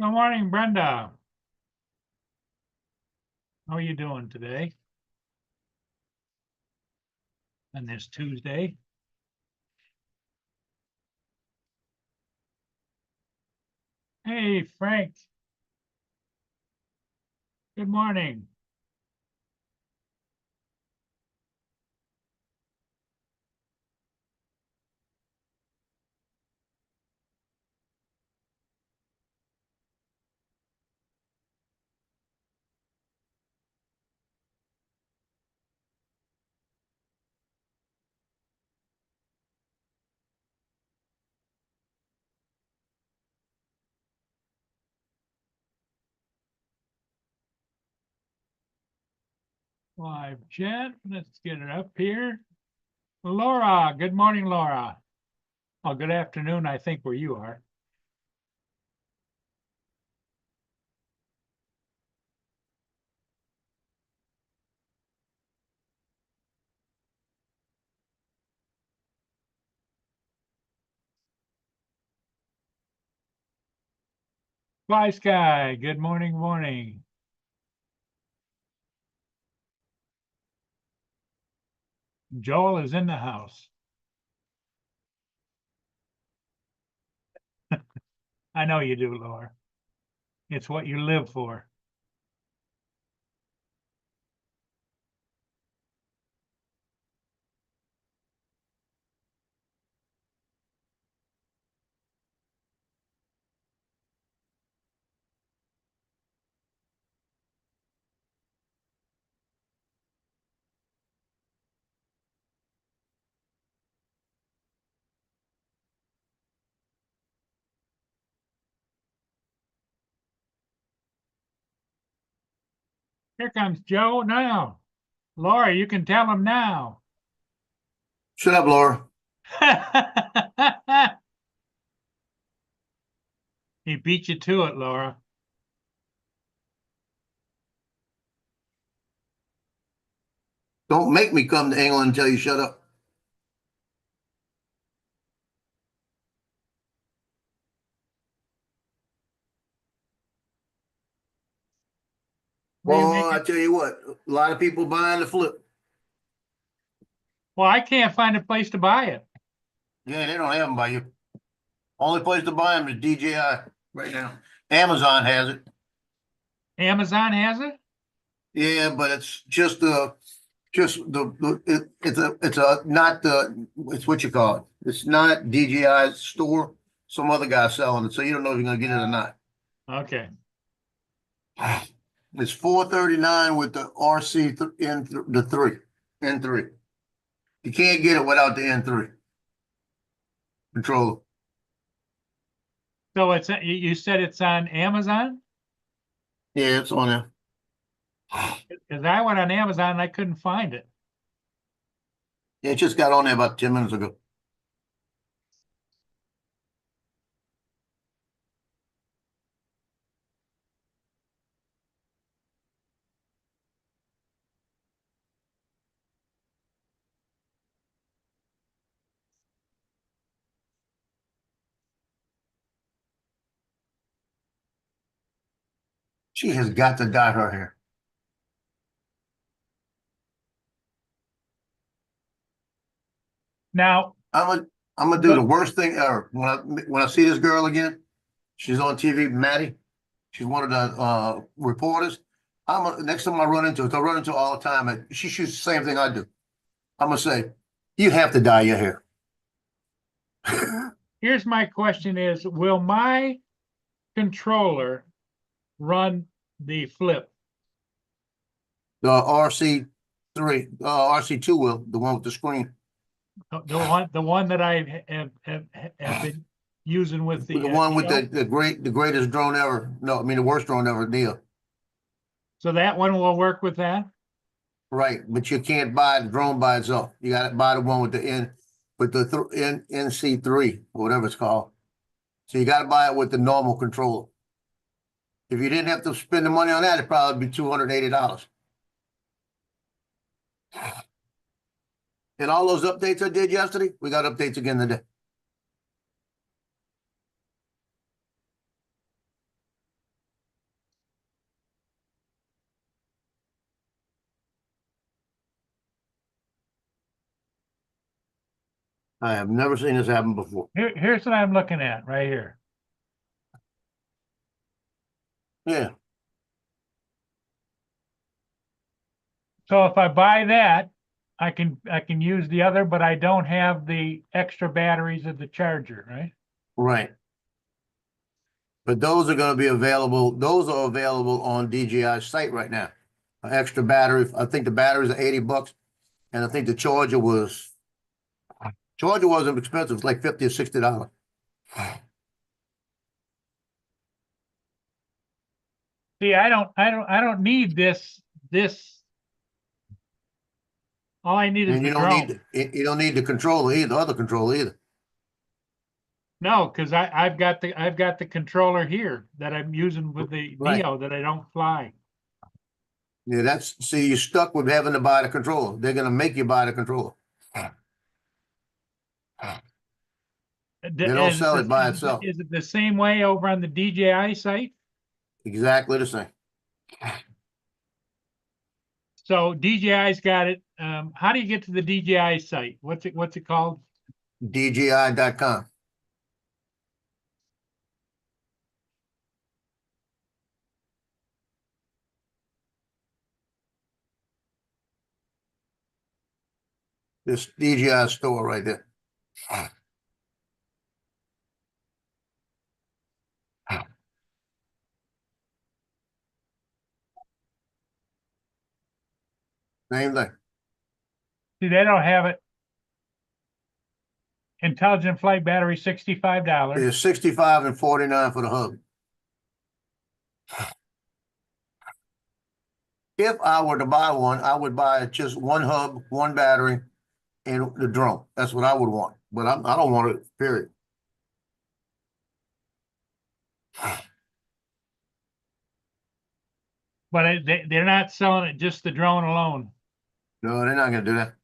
Good morning, Brenda. How are you doing today? On this Tuesday? Hey, Frank. Good morning. Live chat. Let's get it up here. Laura. Good morning, Laura. Oh, good afternoon, I think, where you are. Fly Sky. Good morning, morning. Joel is in the house. I know you do, Laura. It's what you live for. Here comes Joe now. Laura, you can tell him now. Shut up, Laura. He beat you to it, Laura. Don't make me come to England and tell you shut up. What are you Well, I making? tell you what, a lot of people buying the flip. Well, I can't find a place to buy it. Yeah, they don't have them by you. Only place to buy them is DJI right now. Amazon has it. Amazon has it? Yeah, but it's just it's a not the it's what you call it. It's not DJI's store. Some other guy selling it, so you don't know if you're gonna get it or not. Okay. It's 439 with the RC N the three N3. You can't get it without the N3 controller. So you said it's on Amazon? Yeah, it's on there. Because I went on Amazon and I couldn't find it. Yeah, it just got on there about 10 minutes ago. She has got to dye her hair. Now, I'm gonna do the worst thing ever. When I see this girl again, she's on TV, Maddie. She's one of the reporters. Next time I run into her, 'cause I run into her all the time, and she shoots the same thing I do. I'm gonna say, you have to dye your hair. here's my question is, will my controller run the flip? The RC3, RC2 will, the one with the screen. The one that I have been using with The the one with show? the greatest drone ever. No, I mean the worst drone ever deal. So that one will work with that? Right, but you can't buy the drone by itself. You got to buy the one with the NC3 or whatever it's called. So you got to buy it with the normal controller. If you didn't have to spend the money on that, it'd probably be $280. And all those updates I did yesterday, we got updates again today. I have never seen this happen before. Here's what I'm looking at right here. Yeah, So if I buy that, I can use the other, but I don't have the extra batteries of the charger, right? right. But those are gonna be available, those are available on DJI's site right now. An extra battery, I think the batteries are $80, and I think the charger wasn't expensive, it's like $50 or $60. See, I don't need this. All I need is And the you don't drone. need, you don't need the controller either, other controller either. No, because I've got the controller here that I'm using with the Right. Neo that I don't fly. Yeah, see, you're stuck with having to buy the controller. They're gonna make you buy the controller. They don't sell it by itself. Is it the same way over on the DJI site? Exactly the same. So DJI's got it. How do you get to the DJI site? What's it called? DJI.com. This DJI store right there. Same thing. See, they don't have it. Intelligent flight battery, $65. It's 65 and 49 for the hub. If I were to buy one, I would buy just one hub, one battery, and the drone. That's what I would want. But I don't want it, period. But they're not selling it just the drone alone. No, they're not gonna do that.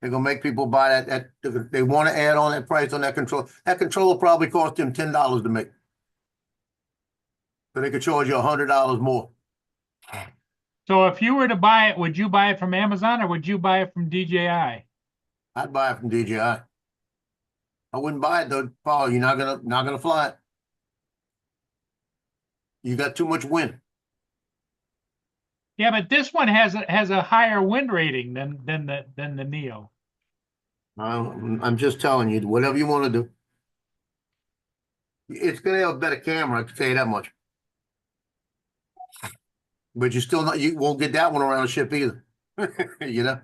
They're gonna make people buy that. They want to add on that price on that control. That controller probably cost them $10 to make. So they could charge you $100 more. So if you were to buy it, would you buy it from Amazon or would you buy it from DJI? I'd buy it from DJI. I wouldn't buy it though, Paul. You're not gonna fly it. You got too much wind. Yeah, but this one has a higher wind rating than the Neo. I'm just telling you, whatever you want to do. It's gonna have a better camera, I can tell you that much. But you won't get that one around the ship either. You know?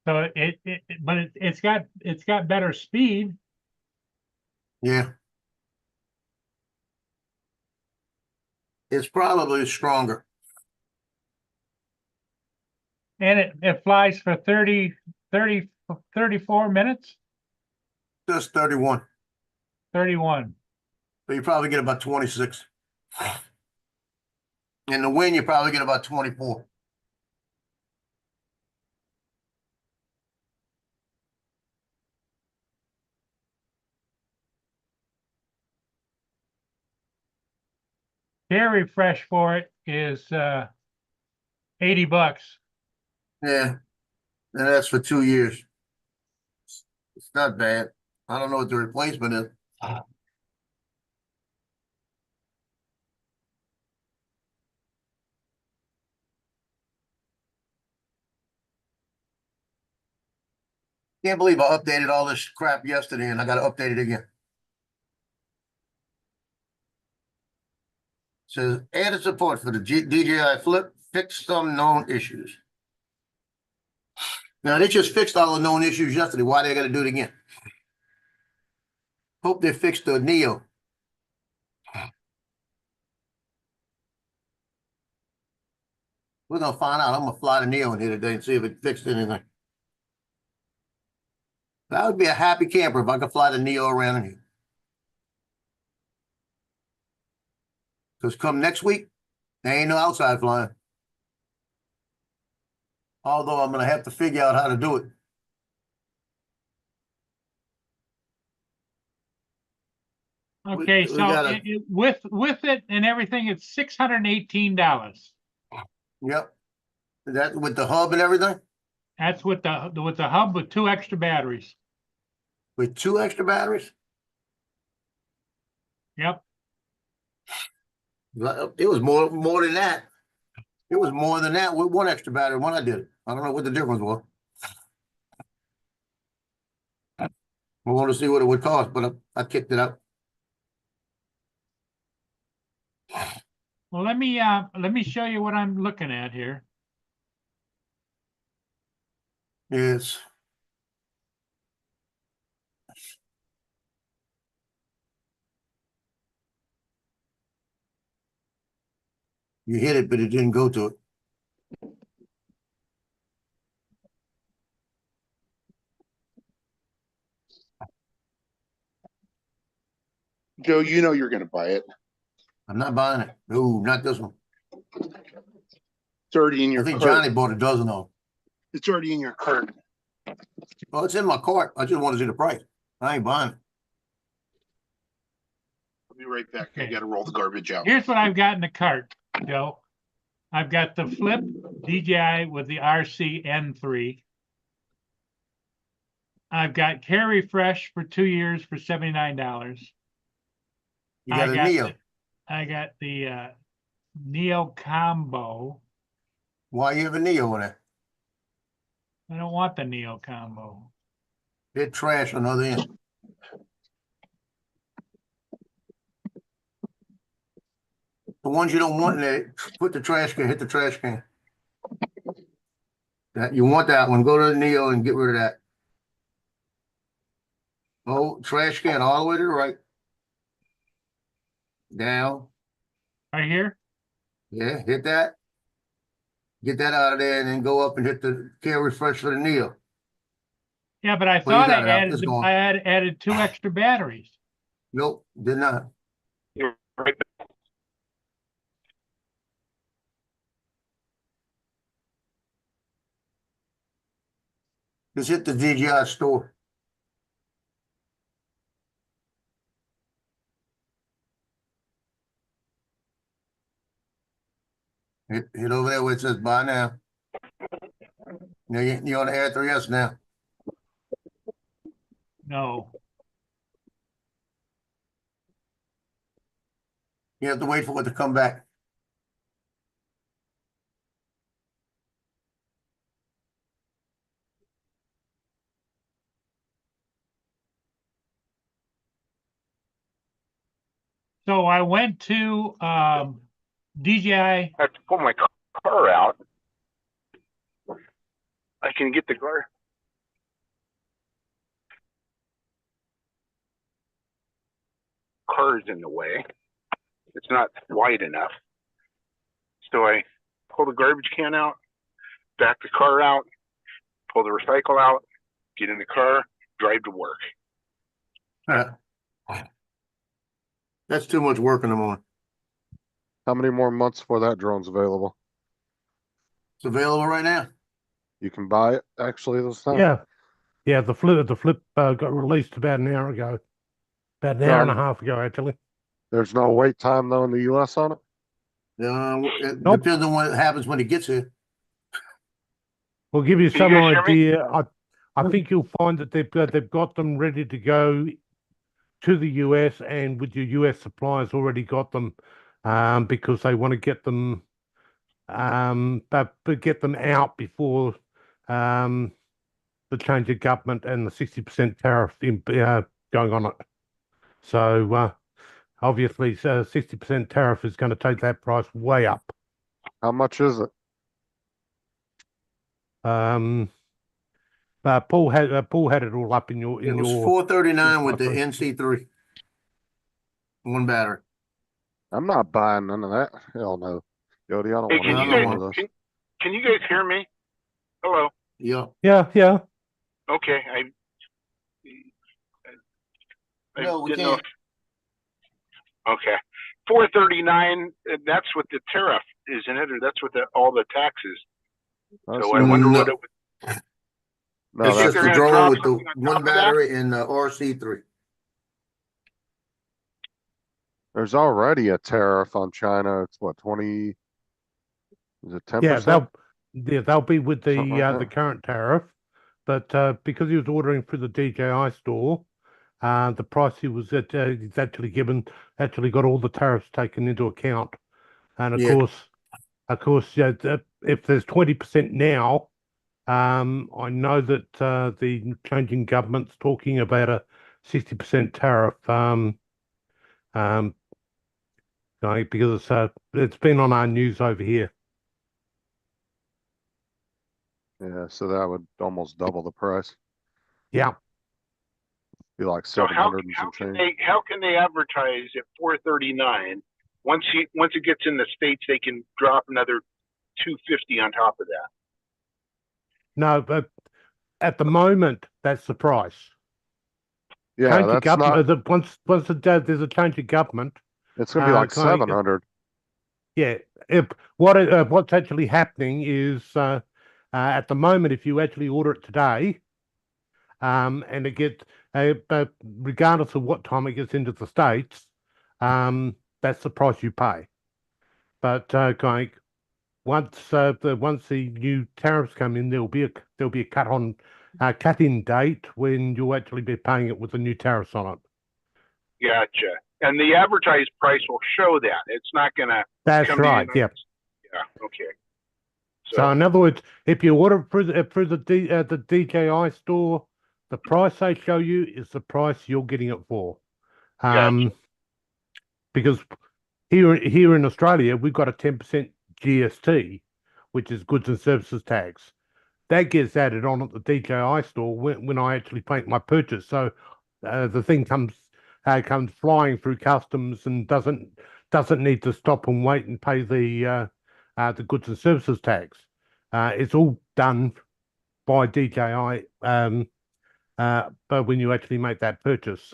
So it's got better speed. Yeah. It's probably stronger. And it flies for 34 minutes, Just 31. 31. So you probably get about 26. In the wind, you probably get about 24. Air refresh for it is $80. Yeah. And that's for 2 years. It's not bad. I don't know what the replacement is. Can't believe I updated all this crap yesterday and I got to update it again. Says added support for the DJI Flip, fixed some known issues. Now they just fixed all the known issues yesterday. Why they got to do it again? Hope they fixed the Neo. We're gonna find out. I'm gonna fly the Neo in here today and see if it fixed anything. I would be a happy camper if I could fly the Neo around in here. Because come next week, there ain't no outside flying. Although I'm gonna have to figure out how to do it. Okay, we so gotta- with it and everything, it's $618. Yep. That with the hub and everything, That's with the hub with 2 extra batteries. with 2 extra batteries. Yep. It was more than that. It was more than that with 1 extra battery when I did it. I don't know what the difference was. We want to see what it would cost, but I kicked it up. Well, let me show you what I'm looking at here. Yes. You hit it, but it didn't go to it. Joe, you know you're gonna buy it. I'm not buying it. No, not this one. It's already in I your think cart. Johnny bought a dozen of them. It's already in your cart. Well, it's in my cart. I just want to see the price. I ain't buying it. I'll be right back. I Okay. gotta roll the garbage out. Here's what I've got in the cart, Joe. I've got the Flip DJI with the RC N3. I've got Carry Fresh for 2 years for $79. You got a Neo. I got the Neo Combo. Why you have a Neo in it? I don't want the Neo Combo. Hit trash on the other end. The ones you don't want in there, put the trash can, hit the trash can. That you want that one, go to the Neo and get rid of that. Oh, trash can all the way to the right. Down. Right here? Yeah, hit that. Get that out of there and then go up and hit the Carry Fresh for the Neo. Yeah, but I Well, you thought got I it out. added It's gone. I had added 2 extra batteries. Nope, did not. You're right back. Just hit the DJI store. Hit over there where it says buy now. Now you're on the Air 3S now. No. You have to wait for it to come back. So I went to DJI. I have to pull my car out. I can get the car. Car's in the way. It's not wide enough. So I pull the garbage can out, back the car out, pull the recycle out, get in the car, drive to work. That's too much work in the morning. How many more months before that drone's available? It's available right now. You can buy it actually this time? Yeah, the flip got released about an hour ago. About an hour and a half ago, actually. There's no wait time though in the US on it? It Nope. depends on what happens when it gets here. We'll give you Can some you guys hear me? idea. I think you'll find that they've got them ready to go to the US, and with your US suppliers already got them, because they want to get them but get them out before the change of government and the 60% tariff going on it. So obviously, 60% tariff is going to take that price way up. How much is it? Paul had it all up in your It was your. $439 with the NC3. One battery. I'm not buying none of that. Hell no. Jody, I don't Hey, want can any you one of guys those. can you guys hear me? Hello. Yeah. Yeah. Okay. I No, we didn't know can't. Okay. 439, that's with the tariff, isn't it? Or that's with all the taxes. So I wonder what it would. No, It's think just they're the gonna drone drop with the something on top one of that? battery and the RC3. There's already a tariff on China. It's what, 20, is it 10%? They'll be with Something like the that. current tariff, but because he was ordering through the DJI store, the price he was he's actually got all the tariffs taken into account, and Yeah. of course, yeah, if there's 20% now, I know that the changing government's talking about a 60% tariff. Um, because it's been on our news over here. Yeah, so that would almost double the price. Yeah. Be like So 700 and some change. how can they advertise at 439? Once it gets in the States, they can drop another 250 on top of that. No, but at the moment, that's the price. Yeah, Change of that's not, government. Once there's a change of government, it's gonna be like kind of, 700. yeah. What's actually happening is at the moment, if you actually order it today, and it gets regardless of what time it gets into the States, that's the price you pay. But once the new tariffs come in, there'll be a cut in date when you'll actually be paying it with the new tariffs on it. Gotcha. And the advertised price will show that. It's not gonna That's come right. in. Yeah. Yeah. Okay. So in other words, if you order through the DJI store, the price they show you is the price you're getting it for. Gotcha. Because here in Australia, we've got a 10% GST, which is goods and services tax. That gets added on at the DJI store when I actually make my purchase. So the thing comes flying through customs and doesn't need to stop and wait and pay the goods and services tax. It's all done by DJI, but when you actually make that purchase,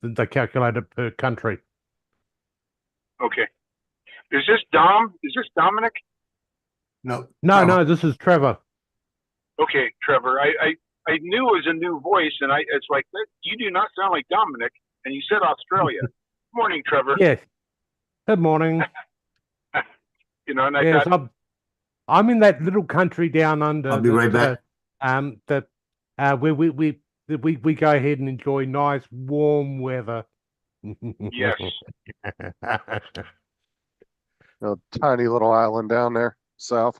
they calculate it per country. Okay. Is this Dom? Is this Dominic? No. No, this is Trevor. Okay, Trevor. I knew it was a new voice, and it's like you do not sound like Dominic, and you said Australia. Morning, Trevor. Yes. Good morning. You know, and I Yes, thought, I'm in that little country down under. I'll be right back. Where we go ahead and enjoy nice warm weather. yes. A tiny little island down there, south.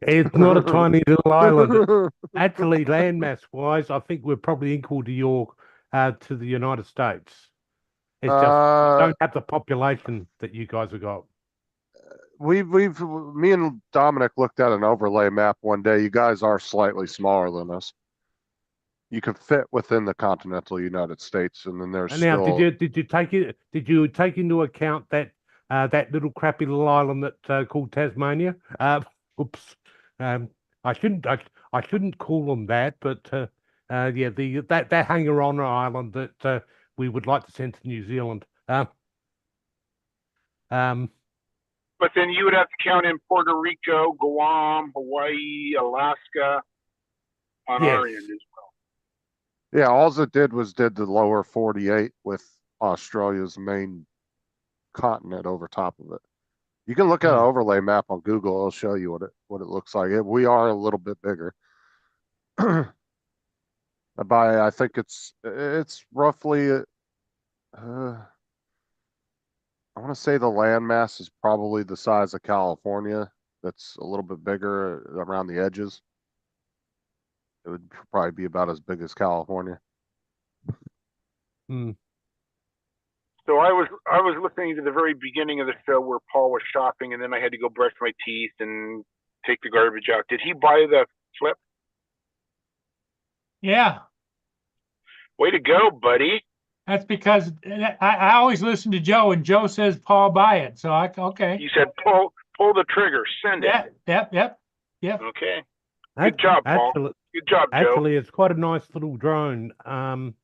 It's not a tiny little island. Actually, landmass wise, I think we're probably equal to to the United States. It's just don't have the population that you guys have got. Me and Dominic looked at an overlay map one day. You guys are slightly smaller than us. You can fit within the continental United States, and then there's And now, still. did you take into account that that little crappy little island that called Tasmania? Oops. I shouldn't call them that, but yeah, that hanger on island that we would like to send to New Zealand. But then you would have to count in Puerto Rico, Guam, Hawaii, Alaska on our Yes. end as well. Yeah, all it did was did the lower 48 with Australia's main continent over top of it. You can look at an overlay map on Google. It'll show you what it looks like. We are a little bit bigger. I think it's roughly I want to say the landmass is probably the size of California. That's a little bit bigger around the edges. It would probably be about as big as California. Hmm. So I was listening to the very beginning of the show where Paul was shopping, and then I had to go brush my teeth and take the garbage out. Did he buy the flip? Yeah, Way to go, buddy. that's because I always listen to Joe, and Joe says Paul buy it. So okay. You said pull the trigger, send it. Yep. Okay. Good job, Paul. Good job, Joe. Actually, it's quite a nice little drone. I'm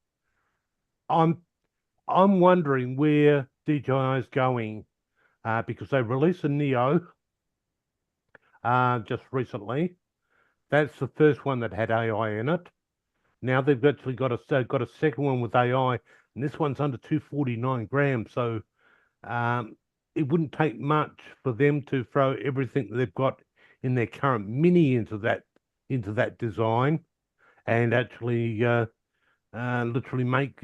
wondering where DJI is going, because they released a Neo just recently. That's the first one that had AI in it. Now they've actually got a second one with AI, and this one's under 249 grams. So it wouldn't take much for them to throw everything that they've got in their current Mini into that design, and actually literally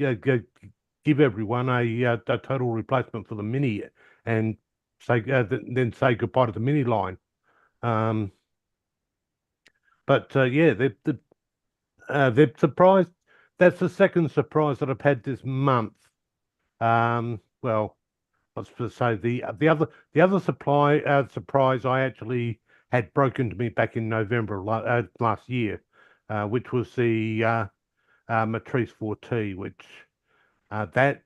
give everyone a total replacement for the Mini, and then say goodbye to the Mini line. But yeah, they're surprised. That's the second surprise that I've had this month. Well, I was supposed to say the other surprise I actually had broken to me back in November last year, which was the Matrice 4T, which that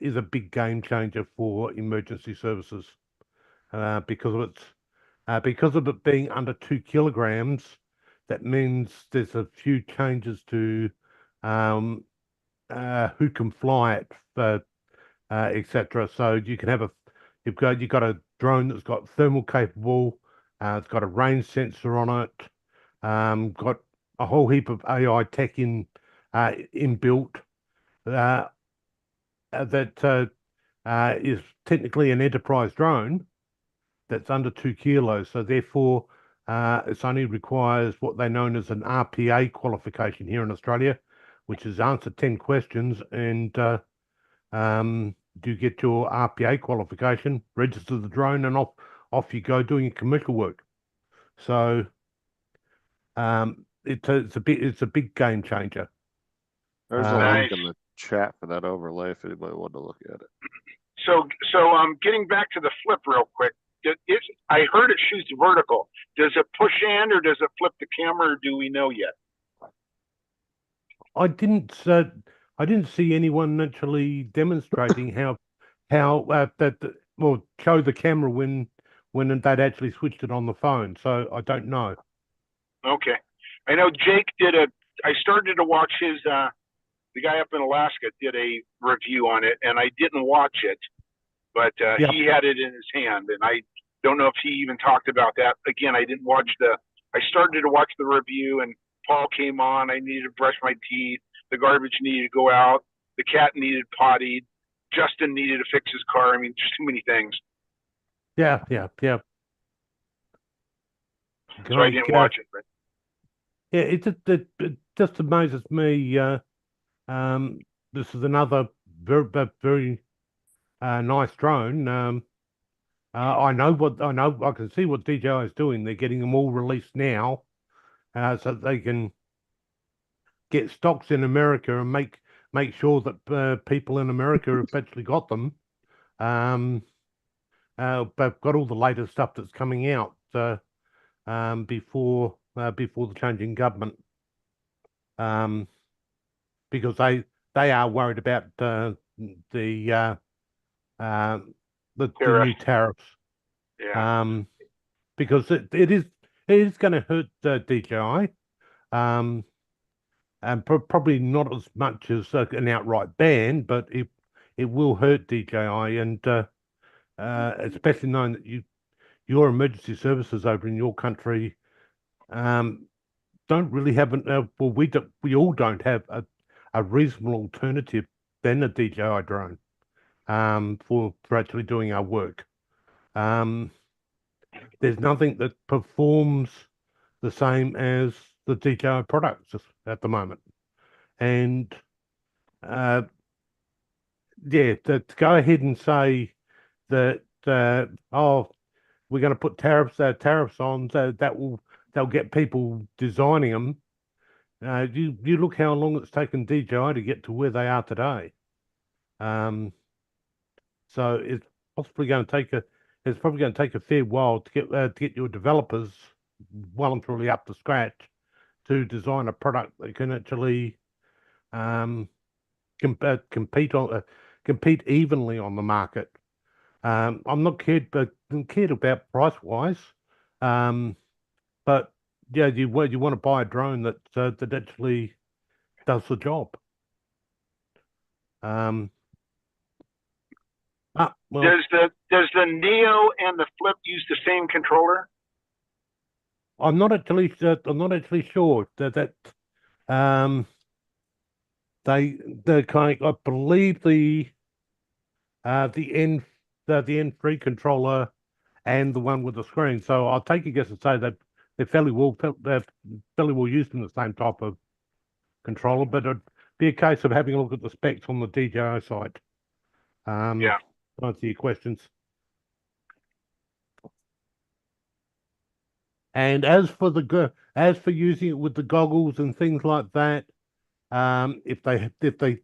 is a big game changer for emergency services, because of it being under 2 kilograms. That means there's a few changes to who can fly it, etc. So you can have you've got a drone that's got thermal capable, it's got a range sensor on it, got a whole heap of AI tech inbuilt, that is technically an enterprise drone that's under 2 kilos. So therefore, it only requires what they known as an RPA qualification here in Australia, which is answer 10 questions, and do you get your RPA qualification, register the drone, and off you go doing your commercial work. So it's a big game changer. There's a Nice. link in the chat for that overlay if anybody wanted to look at it. So getting back to the flip real quick. I heard it shoots vertical. Does it push in, or does it flip the camera, or do we know yet? I didn't see anyone actually demonstrating how show the camera when they'd actually switched it on the phone. So I don't know. Okay, I know Jake I started to watch his. The guy up in Alaska did a review on it, and I didn't watch it, but Yep. he had it in his hand, and I don't know if he even talked about that. Again, I didn't watch I started to watch the review, and Paul came on. I needed to brush my teeth. The garbage needed to go out. The cat needed pottied. Justin needed to fix his car. I mean, just too many things. Yeah. So I didn't watch it. But Yeah, it just amazes me. This is another very nice drone. I know. I can see what DJI is doing. They're getting them all released now, so that they can get stocks in America and make sure that people in America have actually got them. But got all the latest stuff that's coming out before the change in government, because they are worried about the new tariffs. yeah. Because it is going to hurt DJI, and probably not as much as an outright ban, but it will hurt DJI, and especially knowing that your emergency services over in your country don't really have we all don't have a reasonable alternative than a DJI drone for actually doing our work. There's nothing that performs the same as the DJI products at the moment, and yeah, to go ahead and say that we're going to put tariffs on, so they'll get people designing them. You look how long it's taken DJI to get to where they are today. So it's probably going to take a fair while to get your developers well and truly up to scratch to design a product that can actually compete evenly on the market. I'm not cared about price wise, but yeah, you want to buy a drone that actually does the job. Well, does the Neo and the Flip use the same controller? I'm not actually sure that they kind of, I believe the N3 controller and the one with the screen. So I'll take a guess and say that they're fairly well used in the same type of controller, but it'd be a case of having a look at the specs on the DJI site. Yeah. To answer your questions. And as for using it with the goggles and things like that, if they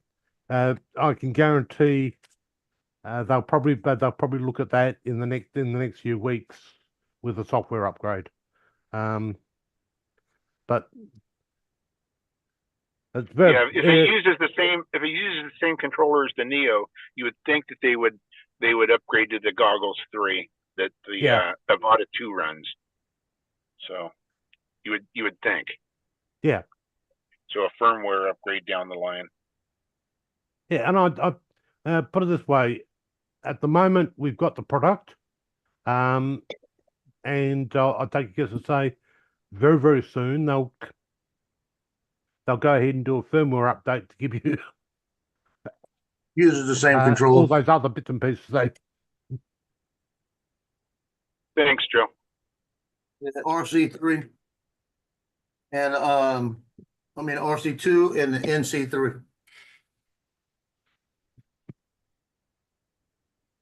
I can guarantee they'll probably look at that in the next few weeks with a software upgrade. But it's very, Yeah, if it uses the same controller as the Neo, you would think that they would upgrade to the Goggles 3 that the Avata 2 runs. So you would think. Yeah. So a firmware upgrade down the line. Yeah, and I put it this way: at the moment, we've got the product, and I'll take a guess and say, very, very soon they'll go ahead and do a firmware update to give you Uses the same all controller. those other bits and pieces. Thanks, Joe. RC3. And, RC2 and the NC3.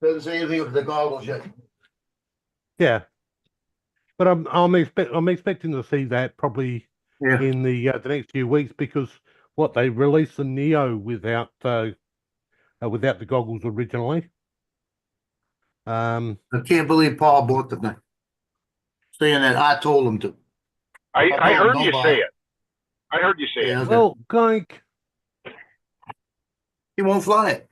Doesn't say anything with the goggles yet. Yeah, but I'm expecting to see that probably Yeah. in the next few weeks, because what they released the Neo without the goggles originally. I can't believe Paul bought the thing. Saying that I told him to. I heard you don't say buy it. I heard you say Yeah, it. okay. Well, like, He won't fly it.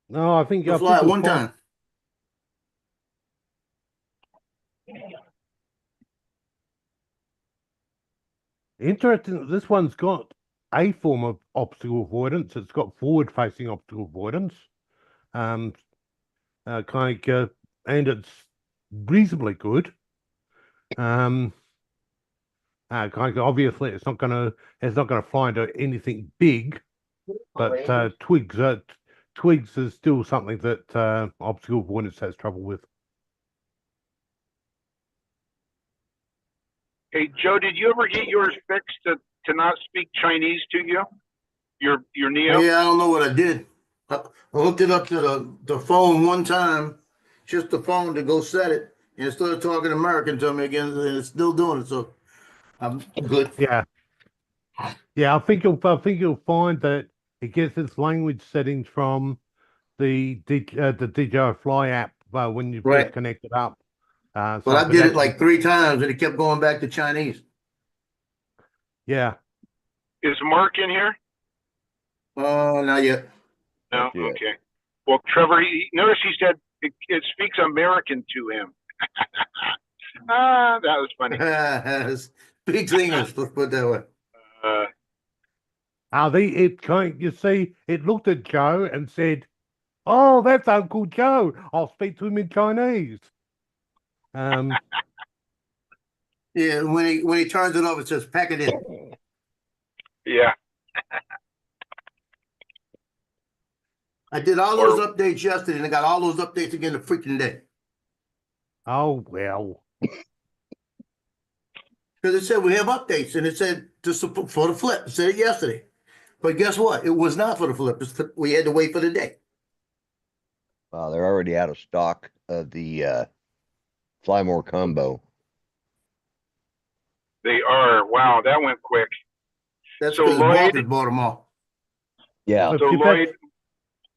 no, I think He'll I fly think it you'll one find- time. Interesting. This one's got a form of obstacle avoidance. It's got forward-facing obstacle avoidance, and it's reasonably good. Obviously, it's not gonna fly into anything big, but twigs is still something that obstacle avoidance has trouble with. Hey, Joe, did you ever get yours fixed to not speak Chinese to you? Your Neo? Yeah, I don't know what I did. I hooked it up to the phone one time, just the phone to go set it, and it started talking American to me again, and it's still doing it, so I'm good. Yeah, I think you'll find that it gets its language settings from the DJI Fly app when you Right. first connect it up. But So I if did it actually- like 3 times, and it kept going back to Chinese. Yeah. Is Mark in here? Oh, not yet. No? Not yet. Okay. Well, Trevor, notice he said it speaks American to him. That was funny. Speaks English, let's put it that way. You see, it looked at Joe and said, "Oh, that's Uncle Joe. I'll speak to him in Chinese." Yeah, when he turns it off, it says pack it in. Yeah. I did all those updates yesterday, and I got all those updates again the freaking day. Oh well. Because it said we have updates, and it said for the flip. It said it yesterday. But guess what? It was not for the flip. We had to wait for the day. They're already out of stock of the Fly More combo. They are. Wow, that went quick. That's So because Lloyd- Walter bought them all. Yeah. If So you Lloyd,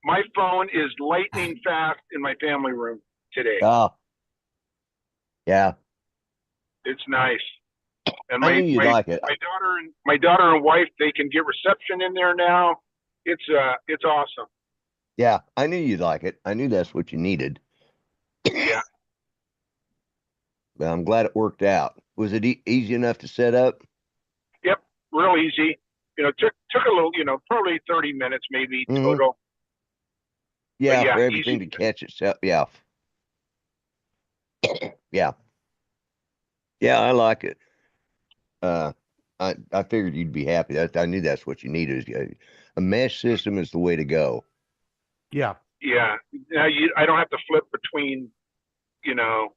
my phone is lightning fast in my family room today. Ah. Yeah. It's nice. And I knew you'd like it. my daughter and wife, they can get reception in there now. It's awesome. Yeah. I knew you'd like it. I knew that's what you needed. Yeah. But I'm glad it worked out. Was it easy enough to set up? Real easy. Took a little, probably 30 minutes maybe Mhm. total. Yeah, yeah, for everything easy. to catch itself. Yeah. Yeah. Yeah, I like it. I figured you'd be happy. I knew that's what you needed. A mesh system is the way to go. Yeah. Yeah. Now I don't have to flip between, you know,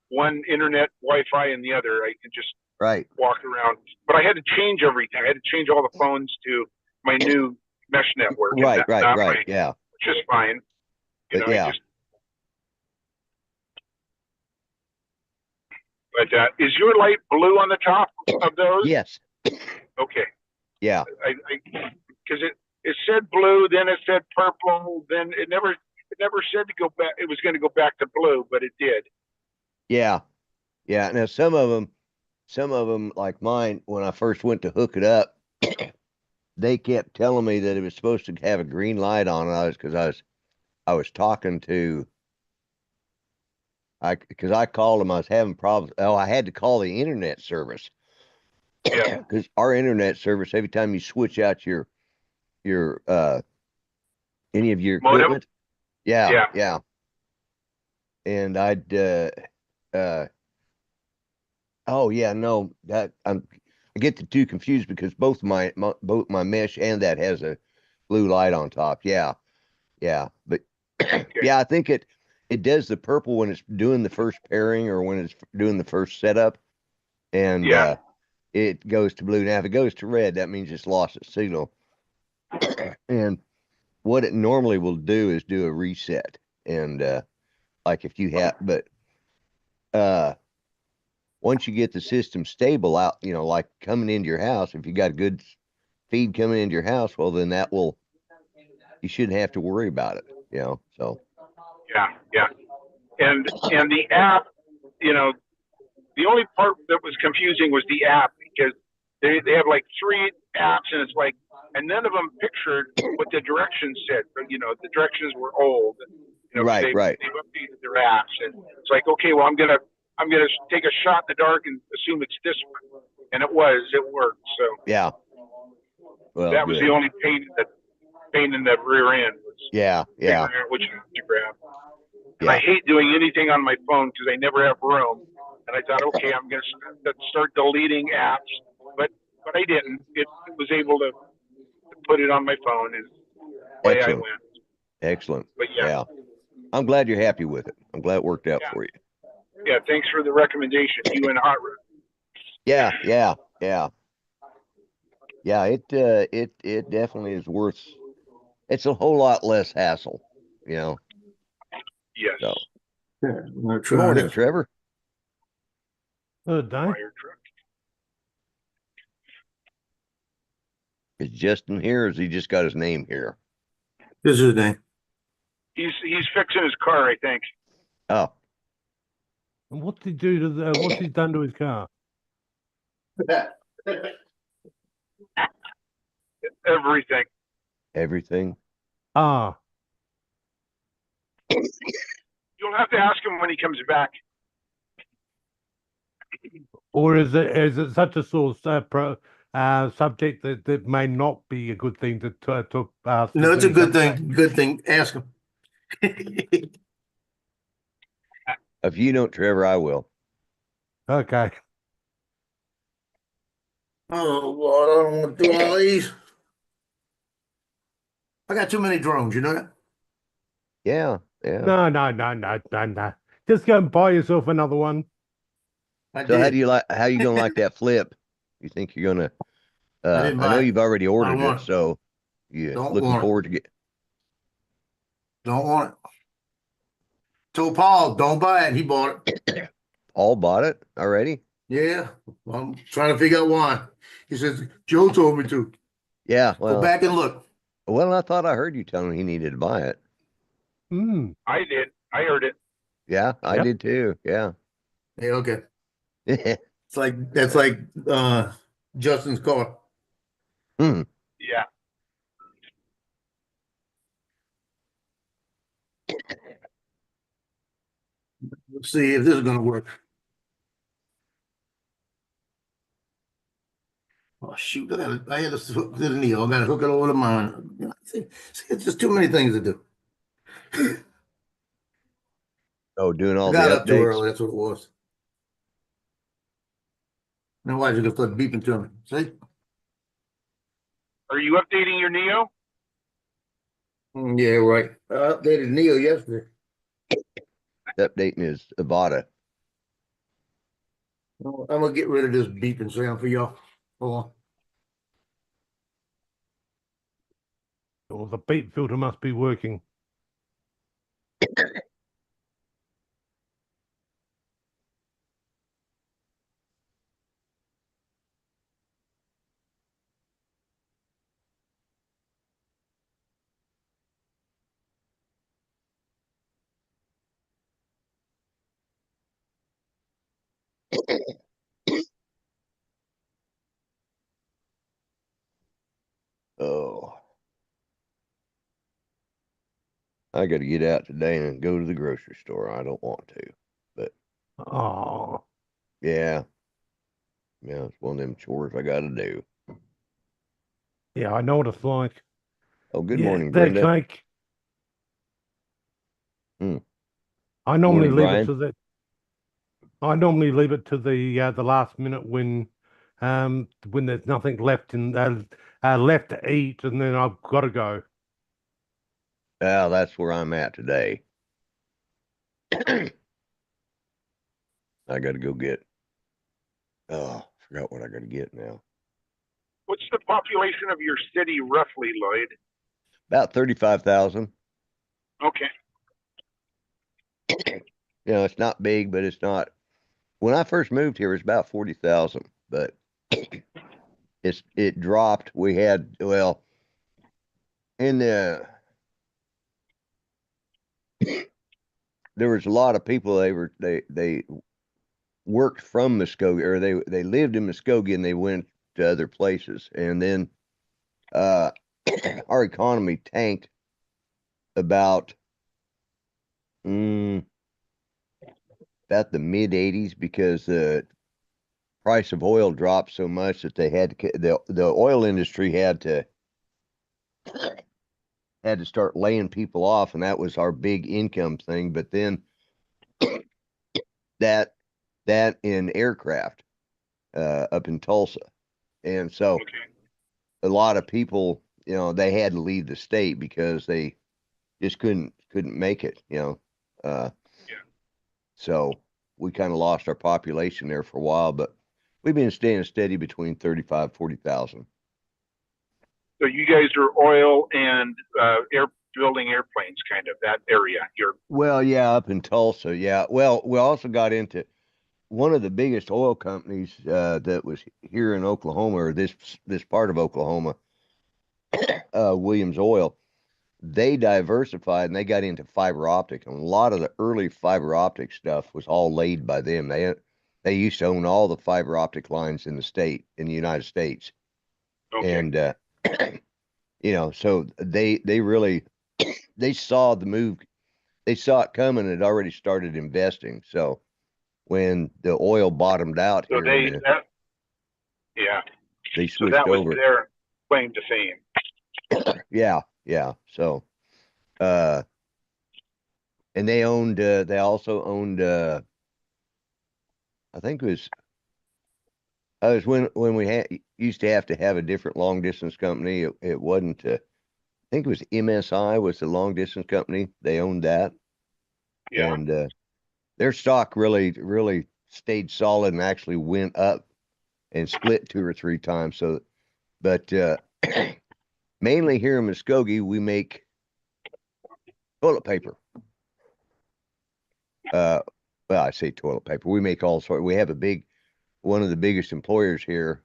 one internet Wi-Fi and the other. I can just Right. walk around. But I had to change everything. I had to change all the phones to my new mesh network. and Right, not- right, not right. my- Yeah. Which is fine. You But know, yeah. Is your light blue on the top of those? Yes. Okay. Yeah. Because it said blue, then it said purple, then it never said to go back. It was going to go back to blue, but it did. Yeah. Yeah. Now some of them like mine, when I first went to hook it up, they kept telling me that it was supposed to have a green light on it. Because I was talking to, because I called them, I was having problems. Oh, I had to call the internet service. Yeah. Because our internet service, every time you switch out your any of your Modem? equipment, yeah. Yeah. And oh yeah, no, that I get the two confused because both my mesh and that has a blue light on top. Yeah. But yeah, I think it does the purple when it's doing the first pairing or when it's doing the first setup, and Yeah. it goes to blue. Now if it goes to red, that means it's lost its signal. And what it normally will do is do a reset, and like if you have, but once you get the system stable out, like coming into your house, if you got a good feed coming into your house, well, then you shouldn't have to worry about it, so. Yeah. And the app, the only part that was confusing was the app because they have like 3 apps and it's like, and none of them pictured what the directions said. But, the directions were old. Right. They've updated their apps, and it's like, okay, well, I'm gonna take a shot in the dark and assume it's this one, and it worked. So Yeah. Well, that was good. the only pain in the rear end was Yeah. figuring out which one to grab. And Yeah. I hate doing anything on my phone because I never have room. And I thought, okay, I'm going to start deleting apps, but I didn't. It was able to put it on my phone, and away I Excellent. went. Excellent. But yeah. Yeah. I'm glad you're happy with it. I'm glad it worked out Yeah. for you. Yeah, thanks for the recommendation, you and Hot Rod. Yeah. It definitely is worth. It's a whole lot less hassle, Yes. So. Yeah, I'm gonna Good try morning, this. Trevor. Good day. Fire truck. Is Justin here, or has he just got his name here? This is his name. He's fixing his car, I think. Oh, And what's he do to what's he done to his car? Everything. everything. Ah, You'll have to ask him when he comes back. or is it such a sore subject that may not be a good thing to ask? No, him it's a when he good comes back? thing. Good thing. Ask him. If you don't, Trevor, I will. Okay. Oh Lord, I don't want to do all these. I got too many drones, you know that? Yeah. No. Just go and buy yourself another one. I So how did. do you like? How you gonna like that flip? You think you're gonna? I I didn't know buy it. you've already ordered want it, it. so you Don't looking want it. forward to get. Don't want it. Told Paul, don't buy it. He bought it. All bought it already? Yeah, I'm trying to figure out why. He says Joe told me to. Yeah. Go Well, back and look. I thought I heard you tell him he needed to buy it. Hmm. I did. I heard it. Yeah, I Yep. did too. Yeah. Yeah, okay. It's like that's like Justin's car. Hmm. Yeah. Let's see if this is gonna work. Oh shoot! I had to hook to the Neo. I got to hook it over to mine. See, it's just too many things to do. Oh, doing I all the got up too updates. early. That's what it was. Now why is it gonna start beeping to me? See? Are you updating your Neo? Yeah, right. I updated Neil yesterday. Updating his Avada. I'm gonna get rid of this beeping sound for y'all. Hold on. Or the beep filter must be working. Oh, I got to get out today and go to the grocery store. I don't want to, but Oh, yeah, it's one of them chores I got to do. yeah, I know what it's like. Oh, good Yeah, morning, that Brenda. cake. Hmm. I normally Morning, leave Brian. it to the. I normally leave it to the last minute when there's nothing left left to eat, and then I've got to go. Ah, that's where I'm at today. I got to go get. Oh, I forgot what I got to get now. What's the population of your city roughly, Lloyd? About 35,000. Okay. It's not big, but it's not. When I first moved here, it was about 40,000, but it dropped. We had in the there was a lot of people. They worked from Muskogee, or they lived in Muskogee and they went to other places, and then our economy tanked about about the mid 80s because the price of oil dropped so much that they had to, the oil industry had to start laying people off, and that was our big income thing. But then that in aircraft up in Tulsa, and so Okay. a lot of people, they had to leave the state because they just couldn't make it, Yeah. So we kind of lost our population there for a while, but we've been staying steady between 35,000-40,000. So you guys are oil and building airplanes, kind of that area. Well, yeah, up in Tulsa, yeah. Well, we also got into one of the biggest oil companies that was here in Oklahoma, or this part of Oklahoma, Williams Oil. They diversified and they got into fiber optic, and a lot of the early fiber optic stuff was all laid by them. They used to own all the fiber optic lines in the United States, Okay. and so they really they saw the move, they saw it coming and had already started investing. So when the oil bottomed out So here, yeah. they So switched that was over. their claim to fame. Yeah. So, and they also owned, I think it was when we used to have a different long distance company. It wasn't, I think it was MSI was the long distance company. They owned that. Yeah. And, their stock really, really stayed solid and actually went up and split 2 or 3 times. So, but, mainly here in Muskogee, we make toilet paper. Well, I say toilet paper. We make all sorts. We have one of the biggest employers here,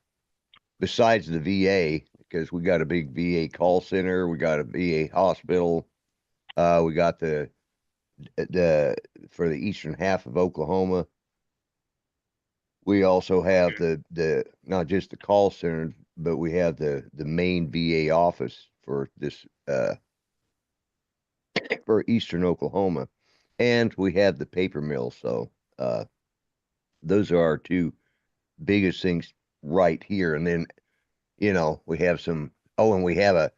besides the VA, because we got a big VA call center. We got a VA hospital. We got the for the eastern half of Oklahoma. We also have the not just the call center, but we have the main VA office for this for eastern Oklahoma, and we have the paper mill. So those are our 2 biggest things right here. And then we have some. Oh, and we have a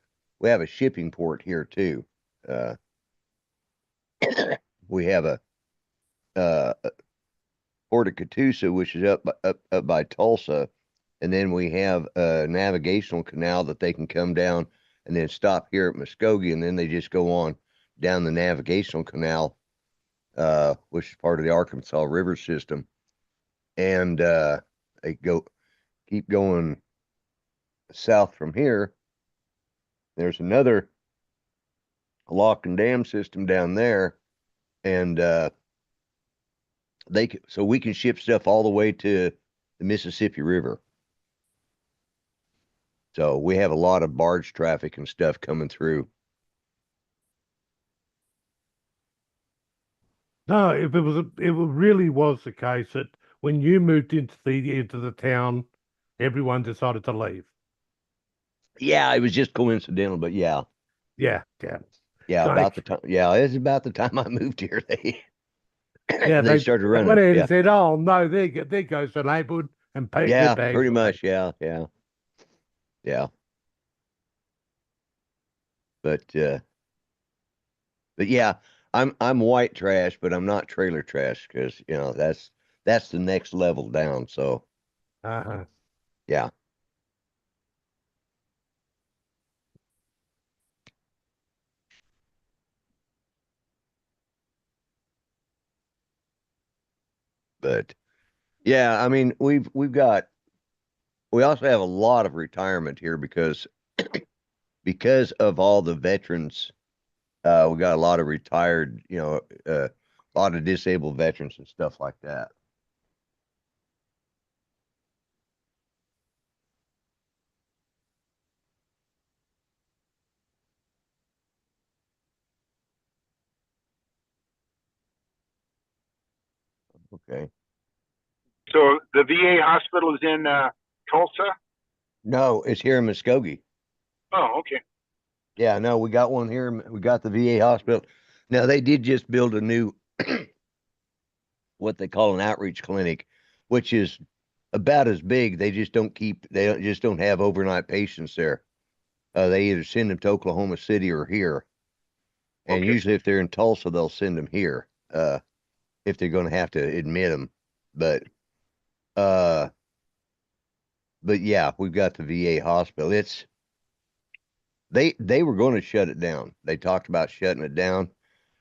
shipping port here too. We have a Port of Catoosa, which is up by Tulsa, and then we have a navigational canal that they can come down and then stop here at Muskogee, and then they just go on down the navigational canal, which is part of the Arkansas River system. And they keep going south from here. There's another lock and dam system down there, and so we can ship stuff all the way to the Mississippi River. So we have a lot of barge traffic and stuff coming through. No, if it really was the case that when you moved into the town, everyone decided to leave. Yeah, it was just coincidental, but yeah, Yeah. about the time. Yeah, it's about the time I moved here. They Yeah, they started they running. went ahead Yeah, and said, "Oh no, there goes the neighborhood," and packed yeah, their bags pretty away. much. Yeah. But yeah, I'm white trash, but I'm not trailer trash because that's the next level down. So Uh-huh. yeah. But yeah, I mean, we also have a lot of retirement here because of all the veterans. We got a lot of retired, a lot of disabled veterans and stuff like that. Okay. So the VA hospital is in Tulsa? No, it's here in Muskogee. Oh, okay. Yeah, no, we got one here. We got the VA hospital. Now they did just build a new, what they call an outreach clinic, which is about as big. They just don't have overnight patients there. They either send them to Oklahoma City or here. And Okay. usually if they're in Tulsa, they'll send them here, if they're going to have to admit them. But yeah, we've got the VA hospital. They were going to shut it down. They talked about shutting it down,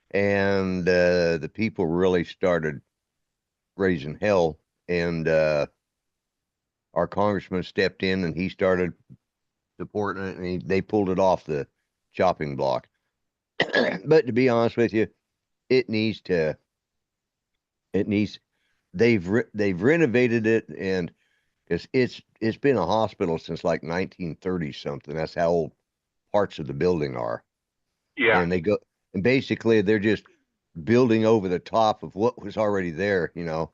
and the people really started raising hell, and our congressman stepped in and he started supporting it, and they pulled it off the chopping block. But to be honest with you, they've renovated it, and it's been a hospital since like 1930 something. That's how old parts of the building are. Yeah. And basically they're just building over the top of what was already there, and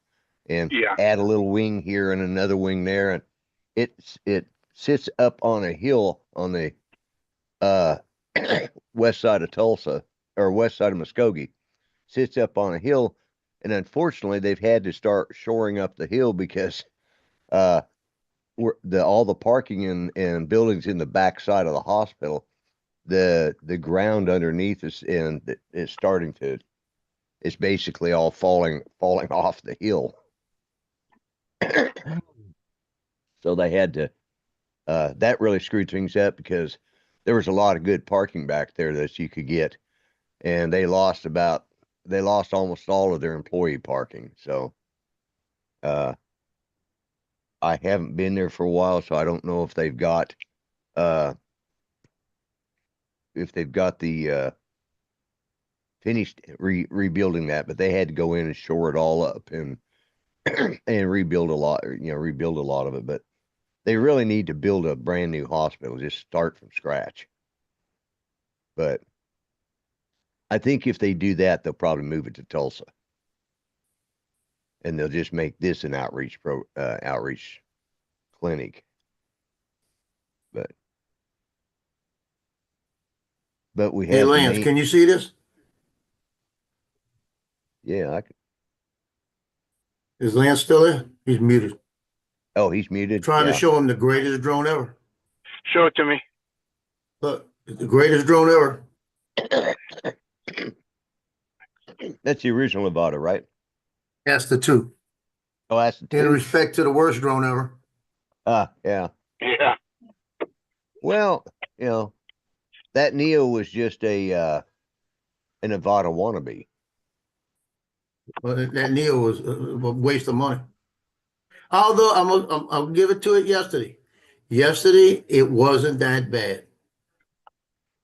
Yeah. add a little wing here and another wing there, and it sits up on a hill on the west side of Tulsa, or west side of Muskogee. Sits up on a hill, and unfortunately they've had to start shoring up the hill because all the parking and buildings in the back side of the hospital, the ground underneath is it's basically all falling off the hill. So they had to, that really screwed things up because there was a lot of good parking back there that you could get, and they lost almost all of their employee parking. So I haven't been there for a while, so I don't know if they've got the finished rebuilding that, but they had to go in and shore it all up and rebuild a lot of it. But they really need to build a brand new hospital, just start from scratch. But I think if they do that, they'll probably move it to Tulsa, and they'll just make this an outreach clinic. But we have Hey, Lance, can you see this? Yeah, Is Lance still there? He's muted. oh, he's muted. Trying to Yeah. show him the greatest drone ever. Show it to me. Look, it's the greatest drone ever. That's the original Nevada, right? That's the two. Oh, that's the In two. respect to the worst drone ever. Yeah. Yeah. Well, that Neo was just a Nevada wannabe. But that Neo was a waste of money. Although I'll give it to it yesterday. Yesterday, it wasn't that bad.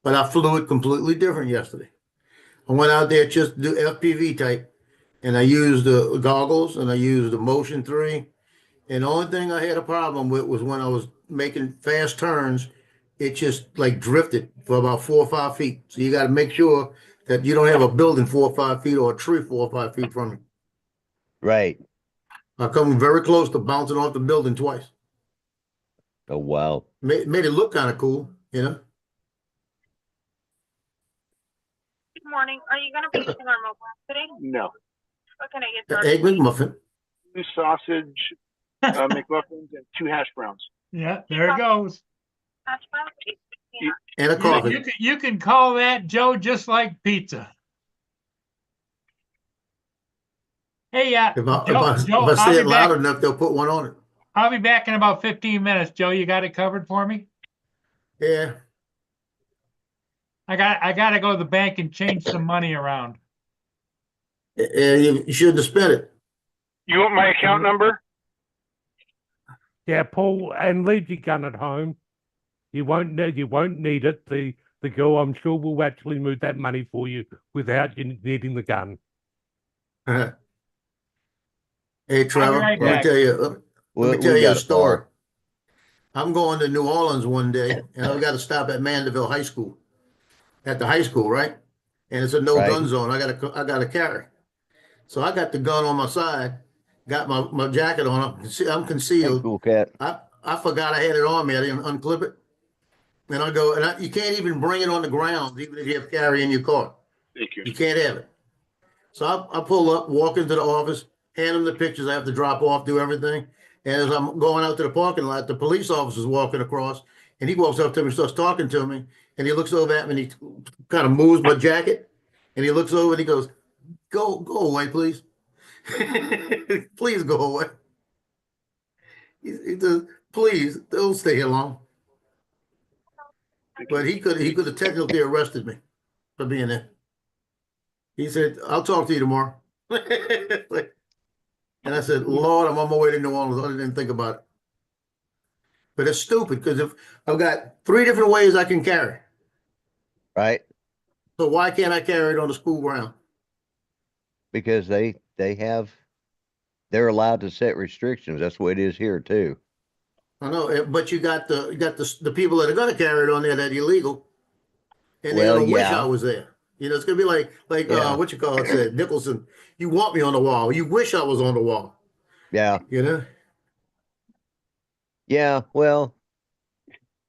But I flew it completely different yesterday. I went out there just to do FPV type, and I used the goggles and I used the Motion 3. And the only thing I had a problem with was when I was making fast turns, it just like drifted for about 4 or 5 feet. So you got to make sure that you don't have a building 4 or 5 feet or a tree 4 or 5 feet from you. Right. I come very close to bouncing off the building twice. Oh, wow. Made it look kind of cool, you know. Good morning. Are you going to be using our mobile app today? No. What can I get The started? Egg McMuffin. 2 sausage McMuffins and 2 hash browns. Yeah, there it goes. Hash browns, $8.69. And a You, coffee. you can call that, Joe, just like pizza. Hey, If I Joe, say I'll it be loud back. enough, they'll put one on it. I'll be back in about 15 minutes. Joe, you got it covered for me? Yeah. I got to go to the bank and change some money around. You shouldn't have spent it. You want my account number? Yeah, Paul, and leave your gun at home. You won't need it. The girl, I'm sure, will actually move that money for you without you needing the gun. Hey, Trevor, right let me back. tell you. Let We me tell you got a it, story. Paul. I'm going to New Orleans one day, and I've got to stop at Mandeville High School. At the high school, right? And it's a no gun zone. I got to carry. So I got the gun on my side, got my jacket on. I'm Hey, concealed. cool cat. I forgot I had it on me. I didn't unclip it. And I go, you can't even bring it on the ground, even if you have carry in your car. Thank you. You can't have it. So I pull up, walk into the office, hand him the pictures I have to drop off, do everything. And as I'm going out to the parking lot, the police officer's walking across, and he walks up to me, starts talking to me, and he looks over at me, and he kind of moves my jacket, and he looks over and he goes, "Go away, please. Please go away." He says, "Please, don't stay here long." But he could have technically arrested me for being there. He said, "I'll talk to you tomorrow." And I said, "Lord, I'm on my way to New Orleans. I didn't think about it." But it's stupid because if I've got 3 different ways I can carry. Right. So why can't I carry it on the school ground? Because they're allowed to set restrictions. That's the way it is here too. I know, but you got the people that are going to carry it on there that are illegal, and they're Well, going to wish yeah. I was there. You know, it's going to be like Yeah. what you call it, said Nicholson. You want me on the wall. You wish I was on the wall. Yeah. You know. Yeah. Well,